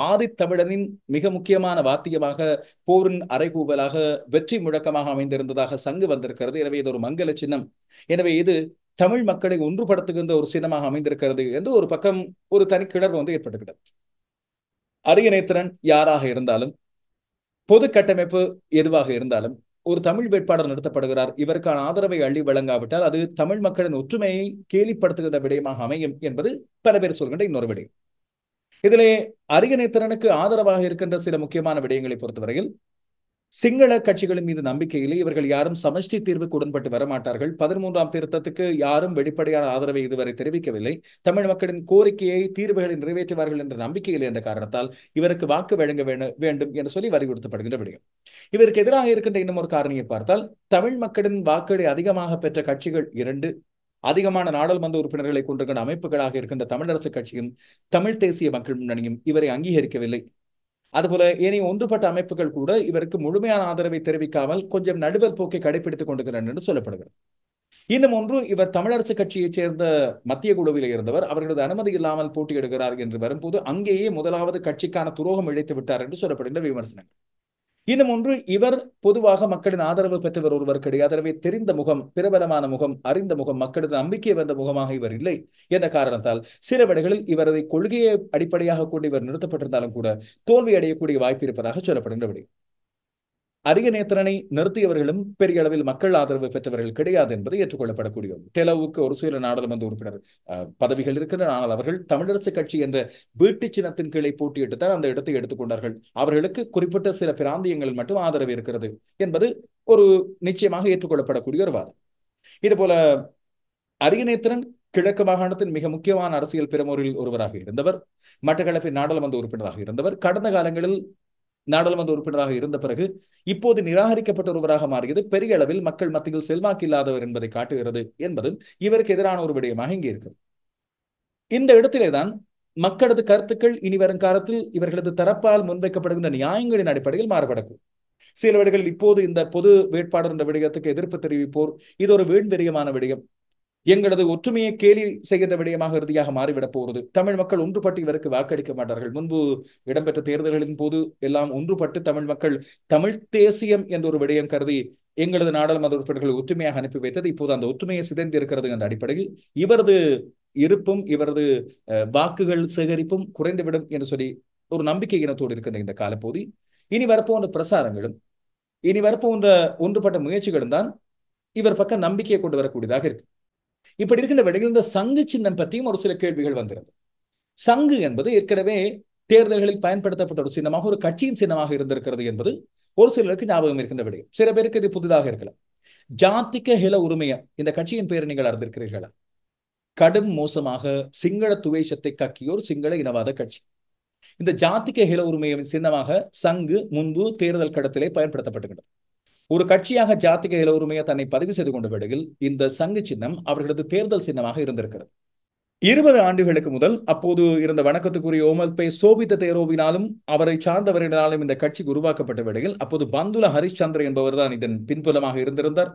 [SPEAKER 1] ஆதித்தமிழனின் மிக முக்கியமான வாத்தியமாக, போரின் அறைகூவலாக, வெற்றி முழக்கமாக அமைந்திருந்ததாக சங்கு வந்திருக்கிறது. எனவே இது ஒரு மங்கள சின்னம், எனவே இது தமிழ் மக்களை ஒன்றுபடுத்துகின்ற ஒரு சின்னமாக அமைந்திருக்கிறது என்று ஒரு பக்கம் ஒரு தனி கிளர்வு வந்து ஏற்பட்டுகிறது. அரியநேத்திரன் யாராக இருந்தாலும், பொது கட்டமைப்பு எதுவாக இருந்தாலும், ஒரு தமிழ் வேட்பாளர் நிறுத்தப்படுகிறார், இவருக்கான ஆதரவை அள்ளி வழங்காவிட்டால் அது தமிழ் மக்களின் ஒற்றுமையை கேலிப்படுத்துகிற விடயமாக அமையும் என்பது பல பேர் சொல்கின்ற இன்னொரு விடயம். இதிலே அரியநேத்திரனுக்கு ஆதரவாக இருக்கின்ற சில முக்கியமான விடயங்களை பொறுத்தவரையில், சிங்கள கட்சிகளின் மீது நம்பிக்கையிலே இவர்கள் யாரும் சமஷ்டி தீர்வுக்கு உடன்பட்டு வரமாட்டார்கள். 13ஆம் திருத்தத்துக்கு யாரும் வெளிப்படையான ஆதரவை இதுவரை தெரிவிக்கவில்லை. தமிழ் மக்களின் கோரிக்கையை, தீர்வுகளை நிறைவேற்றுவார்கள் என்ற நம்பிக்கையில் என்ற காரணத்தால் இவருக்கு வாக்கு வழங்க வேண்டும் என்று சொல்லி வலியுறுத்தப்படுகின்ற விடயம். இவருக்கு எதிராக இருக்கின்ற இன்னும் ஒரு காரணியை பார்த்தால், தமிழ் மக்களின் வாக்குகளை அதிகமாக பெற்ற கட்சிகள் 2, அதிகமான நாடாளுமன்ற உறுப்பினர்களை கொண்டிருக்கின்ற அமைப்புகளாக இருக்கின்ற தமிழரசு கட்சியும் தமிழ் தேசிய மக்கள் முன்னணியும் இவரை அங்கீகரிக்கவில்லை. அதுபோல ஏனைய ஒன்றுபட்ட அமைப்புகள் கூட இவருக்கு முழுமையான ஆதரவை தெரிவிக்காமல் கொஞ்சம் நடுவர் போக்கை கடைபிடித்துக் கொண்டிருக்கிறார் என்று சொல்லப்படுகிறது. இன்னும் ஒன்று, இவர் தமிழரசு கட்சியைச் சேர்ந்த மத்திய குழுவில் இருந்தவர், அவர்களது அனுமதி இல்லாமல் போட்டியிடுகிறார் என்று வரும்போது அங்கேயே முதலாவது கட்சிக்கான துரோகம் இழைத்து விட்டார் என்று சொல்லப்படுகின்ற விமர்சனங்கள். இன்னும் ஒன்று, இவர் பொதுவாக மக்களின் ஆதரவு பெற்றவர் ஒருவர் கிடையாது. எனவே தெரிந்த முகம், பிரபலமான முகம், அறிந்த முகம், மக்களது நம்பிக்கை வந்த முகமாக இவர் இல்லை என்ற காரணத்தால் சில வேளைகளில் இவரது கொள்கையை அடிப்படையாக கொண்டு இவர் நிறுத்தப்பட்டிருந்தாலும் கூட தோல்வி அடையக்கூடிய வாய்ப்பு இருப்பதாக சொல்லப்படுகின்றபடி, அரியநேத்திரனை நிறுத்தியவர்களும் பெரிய அளவில் மக்கள் ஆதரவு பெற்றவர்கள் கிடையாது என்பது ஏற்றுக்கொள்ளப்படக்கூடிய. டெலோவுக்கு ஒரு சில நாடாளுமன்ற உறுப்பினர் பதவிகள் இருக்கின்றன, ஆனால் அவர்கள் தமிழரசு கட்சி என்ற வீட்டு சின்னத்தின் கீழே போட்டியிட்டு தான் அந்த இடத்தை எடுத்துக்கொண்டார்கள். அவர்களுக்கு குறிப்பிட்ட சில பிராந்தியங்களில் மட்டும் ஆதரவு இருக்கிறது என்பது ஒரு நிச்சயமாக ஏற்றுக்கொள்ளப்படக்கூடிய ஒரு வாதம். இதுபோல அரியநேத்திரன் கிழக்கு மாகாணத்தின் மிக முக்கியமான அரசியல் பிரமுகரில் ஒருவராக இருந்தவர், மட்டக்களப்பின் நாடாளுமன்ற உறுப்பினராக இருந்தவர். கடந்த காலங்களில் நாடாளுமன்ற உறுப்பினராக இருந்த பிறகு இப்போது நிராகரிக்கப்பட்ட ஒருவராக மாறியது பெரிய அளவில் மக்கள் மத்தியில் செல்வாக்கு இல்லாதவர் என்பதை காட்டுகிறது என்பதும் இவருக்கு எதிரான ஒரு விடயமாக இங்கே இருக்கிறது. இந்த இடத்திலேதான் மக்களது கருத்துக்கள் இனி வரும் காலத்தில் இவர்களது தரப்பால் முன்வைக்கப்படுகின்ற நியாயங்களின் அடிப்படையில் மாறுபடக்கூடும். சில வேளைகளில் இப்போது இந்த பொது வேட்பாளர் என்ற விடயத்துக்கு எதிர்ப்பு தெரிவிப்போர் இது ஒரு வீண்வெறியமான விடயம், எங்களது ஒற்றுமையை கேலி செய்கின்ற விடயமாக இறுதியாக மாறிவிடப் போகிறது, தமிழ் மக்கள் ஒன்றுபட்டு இவருக்கு வாக்களிக்க மாட்டார்கள். முன்பு இடம்பெற்ற தேர்தல்களின் போது எல்லாம் ஒன்றுபட்டு தமிழ் மக்கள் தமிழ் தேசியம் என்ற ஒரு விடயம் கருதி எங்களது நாடாளுமன்ற உறுப்பினர்களை ஒற்றுமையாக அனுப்பி வைத்தது. இப்போது அந்த ஒற்றுமையை சிதைந்து இருக்கிறது என்ற அடிப்படையில் இவரது இருப்பும் இவரது வாக்குகள் சேகரிப்பும் குறைந்துவிடும் என்று சொல்லி ஒரு நம்பிக்கை இனத்தோடு இருக்கின்ற இந்த காலப்போது இனி வரப்போன்ற பிரசாரங்களும் இனி வரப்போன்ற ஒன்றுபட்ட முயற்சிகளும் தான் இவர் பக்கம் நம்பிக்கையை கொண்டு வரக்கூடியதாக இருக்கு. இப்படி இருக்கின்ற வேளையில் இந்த சங்கு சின்னம் பற்றியும் ஒரு சில கேள்விகள் வந்திருந்தது. சங்கு என்பது ஏற்கனவே தேர்தல்களில் பயன்படுத்தப்பட்ட ஒரு சின்னமாக, ஒரு கட்சியின் சின்னமாக இருந்திருக்கிறது என்பது ஒரு சிலருக்கு ஞாபகம் இருக்கின்ற விடயம். சில பேருக்கு இது புதிதாக இருக்கலாம். ஜாத்திக ஹில உரிமைய இந்த கட்சியின் பெயரை நீங்கள் அறிந்திருக்கிறீர்களா? கடும் மோசமாக சிங்கள துவேஷத்தை கக்கியோர் சிங்கள இனவாத கட்சி. இந்த ஜாத்திக ஹில உரிமையின் சின்னமாக சங்கு முன்பு தேர்தல் களத்திலே பயன்படுத்தப்பட்டுகிறது. ஒரு கட்சியாக ஜாத்திக ஹில உரிமையை தன்னை பதிவு செய்து கொண்ட வேளையில் இந்த சங்கு சின்னம் அவர்களது தேர்தல் சின்னமாக இருந்திருக்கிறது. 20 ஆண்டுகளுக்கு முதல் அப்போது இருந்த வணக்கத்துக்குரிய ஓமல்பே சோபித்த தேரோவினாலும் அவரை சார்ந்தவரினாலும் இந்த கட்சி உருவாக்கப்பட்ட வேளையில் அப்போது பந்துல ஹரிச்சந்திர என்பவர் தான் இதன் பின்புலமாக இருந்திருந்தார்.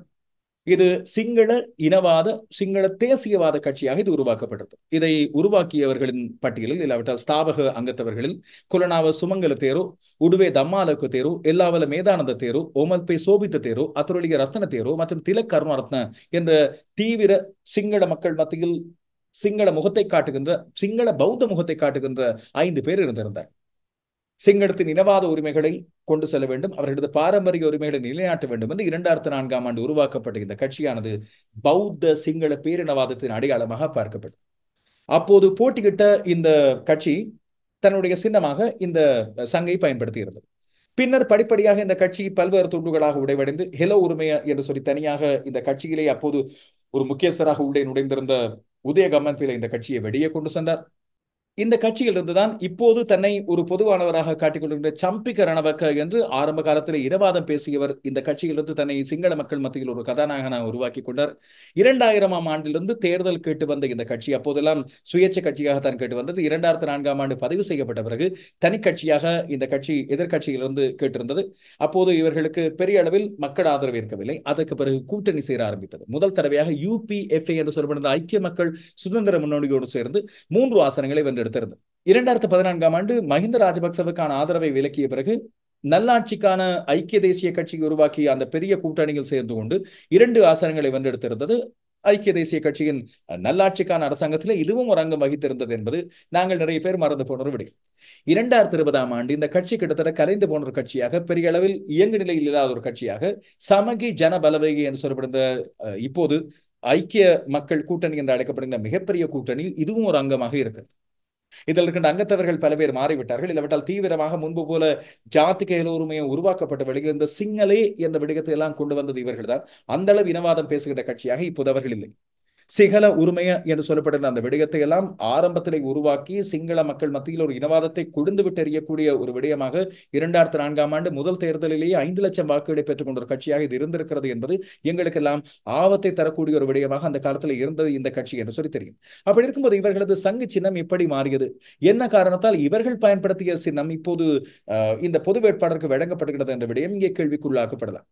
[SPEAKER 1] இது சிங்கள இனவாத சிங்கள தேசியவாத கட்சியாக இது உருவாக்கப்பட்டது. இதை உருவாக்கியவர்களின் பட்டியலில் இல்லாவிட்டால் ஸ்தாபக அங்கத்தவர்களில் குலனாவ சுமங்கல தேரு, உடுவே தம்மாலக்கு தேரு, எல்லாவல மேதானந்த தேரு, ஓமல்பே சோபித்த தேரு, அத்துரலிய ரத்ன தேரு மற்றும் திலக் கருணாரத்ன என்ற தீவிர சிங்கள மக்கள் மத்தியில் சிங்கள முகத்தை காட்டுகின்ற சிங்கள பௌத்த முகத்தை காட்டுகின்ற 5 பேர் இருந்திருந்தார். சிங்களத்தின் இனவாத உரிமைகளை கொண்டு செல்ல வேண்டும், அவர்களது பாரம்பரிய உரிமைகளை நிலைநாட்ட வேண்டும் என்று 2004ஆம் ஆண்டு உருவாக்கப்பட்ட இந்த கட்சியானது பௌத்த சிங்கள பேரினவாதத்தின் அடையாளமாக பார்க்கப்படும். அப்போது போட்டியிட்ட இந்த கட்சி தன்னுடைய சின்னமாக இந்த சங்கை பயன்படுத்தி இருந்தது. பின்னர் படிப்படியாக இந்த கட்சி பல்வேறு துண்டுகளாக உடைவடைந்து ஹெலோ உரிமைய என்று சொல்லி தனியாக இந்த கட்சியிலே அப்போது ஒரு முக்கியஸ்தராக உள்ளே நுழைந்திருந்த உதய கம்மன்பில இந்த கட்சியை வெளியே கொண்டு சென்றார். இந்த கட்சியில் இருந்துதான் இப்போது தன்னை ஒரு பொதுவானவராக காட்டிக்கொண்டிருக்கிற சம்பிக்க ரணவக்க என்று ஆரம்ப காலத்தில் இனவாதம் பேசியவர் இந்த கட்சியிலிருந்து தன்னை சிங்கள மக்கள் மத்தியில் ஒரு கதாநாயகனாக உருவாக்கி கொண்டார். 2000ஆம் ஆண்டிலிருந்து தேர்தல் கேட்டு வந்த இந்த கட்சி அப்போதெல்லாம் சுயேட்சை கட்சியாகத்தான் கேட்டு வந்தது. 2004ஆம் ஆண்டு பதிவு செய்யப்பட்ட பிறகு தனி கட்சியாக இந்த கட்சி எதிர்கட்சியிலிருந்து கேட்டிருந்தது. அப்போது இவர்களுக்கு பெரிய அளவில் மக்கள் ஆதரவு இருக்கவில்லை. அதற்கு பிறகு கூட்டணி சேர ஆரம்பித்தது. முதல் தடவையாக UPFA என்று சொல்லப்படுகிற ஐக்கிய மக்கள் சுதந்திர முன்னணியோடு சேர்ந்து 3 ஆசனங்களை வென்று எடுத்திருந்தது. 2014ஆம் ஆண்டு மஹிந்த ராஜபக்சவுக்கான ஆதரவை விலக்கிய பிறகு நல்லாட்சிக்கான ஐக்கிய தேசிய கட்சி உருவாக்கிய அந்த பெரிய கூட்டணியில் சேர்ந்து கொண்டு 2 ஆசனங்களை வென்றெடுத்திருந்தது. ஐக்கிய தேசிய கட்சியின் நல்லாட்சிக்கான அரசாங்கத்தில் இதுவும் ஒரு அங்கம் வகித்திருந்தது என்பது நாங்கள் நிறைய பேர் மறந்து போன ஒரு விடயம். 2020ஆம் ஆண்டு இந்த கட்சி கிட்டத்தட்ட கலைந்து போன ஒரு கட்சியாக, பெரிய அளவில் இயங்கு நிலையில் இல்லாத ஒரு கட்சியாக சமகி ஜன பலவேகி என்று சொல்லப்படுந்த இப்போது ஐக்கிய மக்கள் கூட்டணி என்று அழைக்கப்படுகின்ற மிகப்பெரிய கூட்டணியில் இதுவும் ஒரு அங்கமாக இருக்கிறது. இதில் இருக்கின்ற அங்கத்தவர்கள் பல பேர் மாறிவிட்டார்கள். இல்லாவிட்டால் தீவிரமாக முன்பு போல ஜாதிக எல்லோருமையும் உருவாக்கப்பட்ட வழியில் இந்த சிங்களே என்ற விடயத்தை எல்லாம் கொண்டு வந்தது இவர்கள் தான். அந்த அளவு இனவாதம் பேசுகின்ற கட்சியாக இப்போது அவர்கள் இல்லை. சிங்கள உரிமைய என்று சொல்லப்படுகிற அந்த விடயத்தை எல்லாம் ஆரம்பத்திலே உருவாக்கி சிங்கள மக்கள் மத்தியில் ஒரு இனவாதத்தை கொழுந்து விட்டு எறியக்கூடிய ஒரு விடயமாக 2004ஆம் ஆண்டு முதல் தேர்தலிலேயே 5 லட்சம் வாக்குகளை பெற்றுக் கொண்ட ஒரு கட்சியாக இது இருந்திருக்கிறது என்பது எங்களுக்கெல்லாம் ஆபத்தை தரக்கூடிய ஒரு விடயமாக அந்த காலத்தில் இருந்தது இந்த கட்சி என்று சொல்லி தெரியும். அப்படி இருக்கும்போது இவர்களது சங்கு சின்னம் எப்படி மாறியது, என்ன காரணத்தால் இவர்கள் பயன்படுத்திய சின்னம் இப்போது இந்த பொது வேட்பாளருக்கு வழங்கப்படுகிறது என்ற விடயம் இங்கே கேள்விக்குள்ளாக்கப்படலாம்.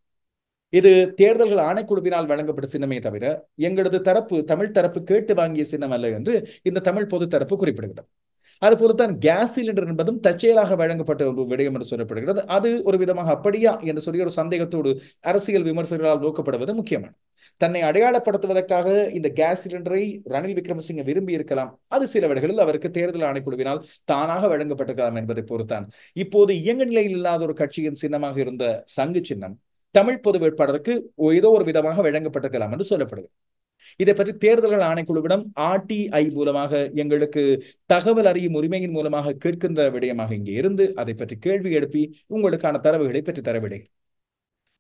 [SPEAKER 1] இது தேர்தல்கள் ஆணைக்குழுவினால் வழங்கப்பட்ட சின்னமே தவிர எங்களது தரப்பு தமிழ் தரப்பு கேட்டு வாங்கிய சின்னம் அல்ல என்று இந்த தமிழ் பொது தரப்பு குறிப்பிடுகிறது. அதுபோலத்தான் கேஸ் சிலிண்டர் என்பதும் தற்செயலாக வழங்கப்பட்ட ஒரு விடயம் என்று சொல்லப்படுகிறது. அது ஒரு விதமாக அப்படியா என்று சொல்லி ஒரு சந்தேகத்தோடு அரசியல் விமர்சகர்களால் நோக்கப்படுவது முக்கியமான. தன்னை அடையாளப்படுத்துவதற்காக இந்த கேஸ் சிலிண்டரை ரணில் விக்ரமசிங்க விரும்பி இருக்கலாம். அது சில வேளைகளில் அவருக்கு தேர்தல் ஆணைக்குழுவினால் தானாக வழங்கப்பட்டிருக்கலாம் என்பதை பொறுத்தான் இப்போது இயங்கு நிலையில் இல்லாத ஒரு கட்சியின் சின்னமாக இருந்த சங்கு சின்னம் தமிழ் பொது வேட்பாளருக்கு ஏதோ ஒரு விதமாக வழங்கப்பட்டிருக்கலாம் என்று சொல்லப்படுது. இதை பற்றி தேர்தல்கள் ஆணைக்குழுவிடம் RTI மூலமாக எங்களுக்கு தகவல் அறியும் உரிமையின் மூலமாக கேட்கின்ற விடயமாக இங்கே இருந்து அதை பற்றி கேள்வி எழுப்பி உங்களுக்கான தரவுகளை பற்றி தரவிடை.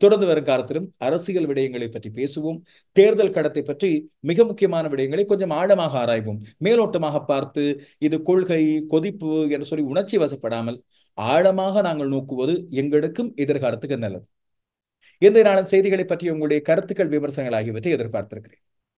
[SPEAKER 1] தொடர்ந்து வரும் காலத்திலும் அரசியல் விடயங்களை பற்றி பேசுவோம். தேர்தல் கடத்தை பற்றி மிக முக்கியமான விடயங்களை கொஞ்சம் ஆழமாக ஆராய்வோம். மேலோட்டமாக பார்த்து இது கொள்கை கொதிப்பு என்று சொல்லி உணர்ச்சி வசப்படாமல் ஆழமாக நாங்கள் நோக்குவது எங்களுக்கும் எதிர்காலத்துக்கு நல்லது. இந்த நாளின் செய்திகளை பற்றி உங்களுடைய கருத்துக்கள் விமர்சனங்கள் ஆகியவற்றை எதிர்பார்த்திருக்கிறேன்.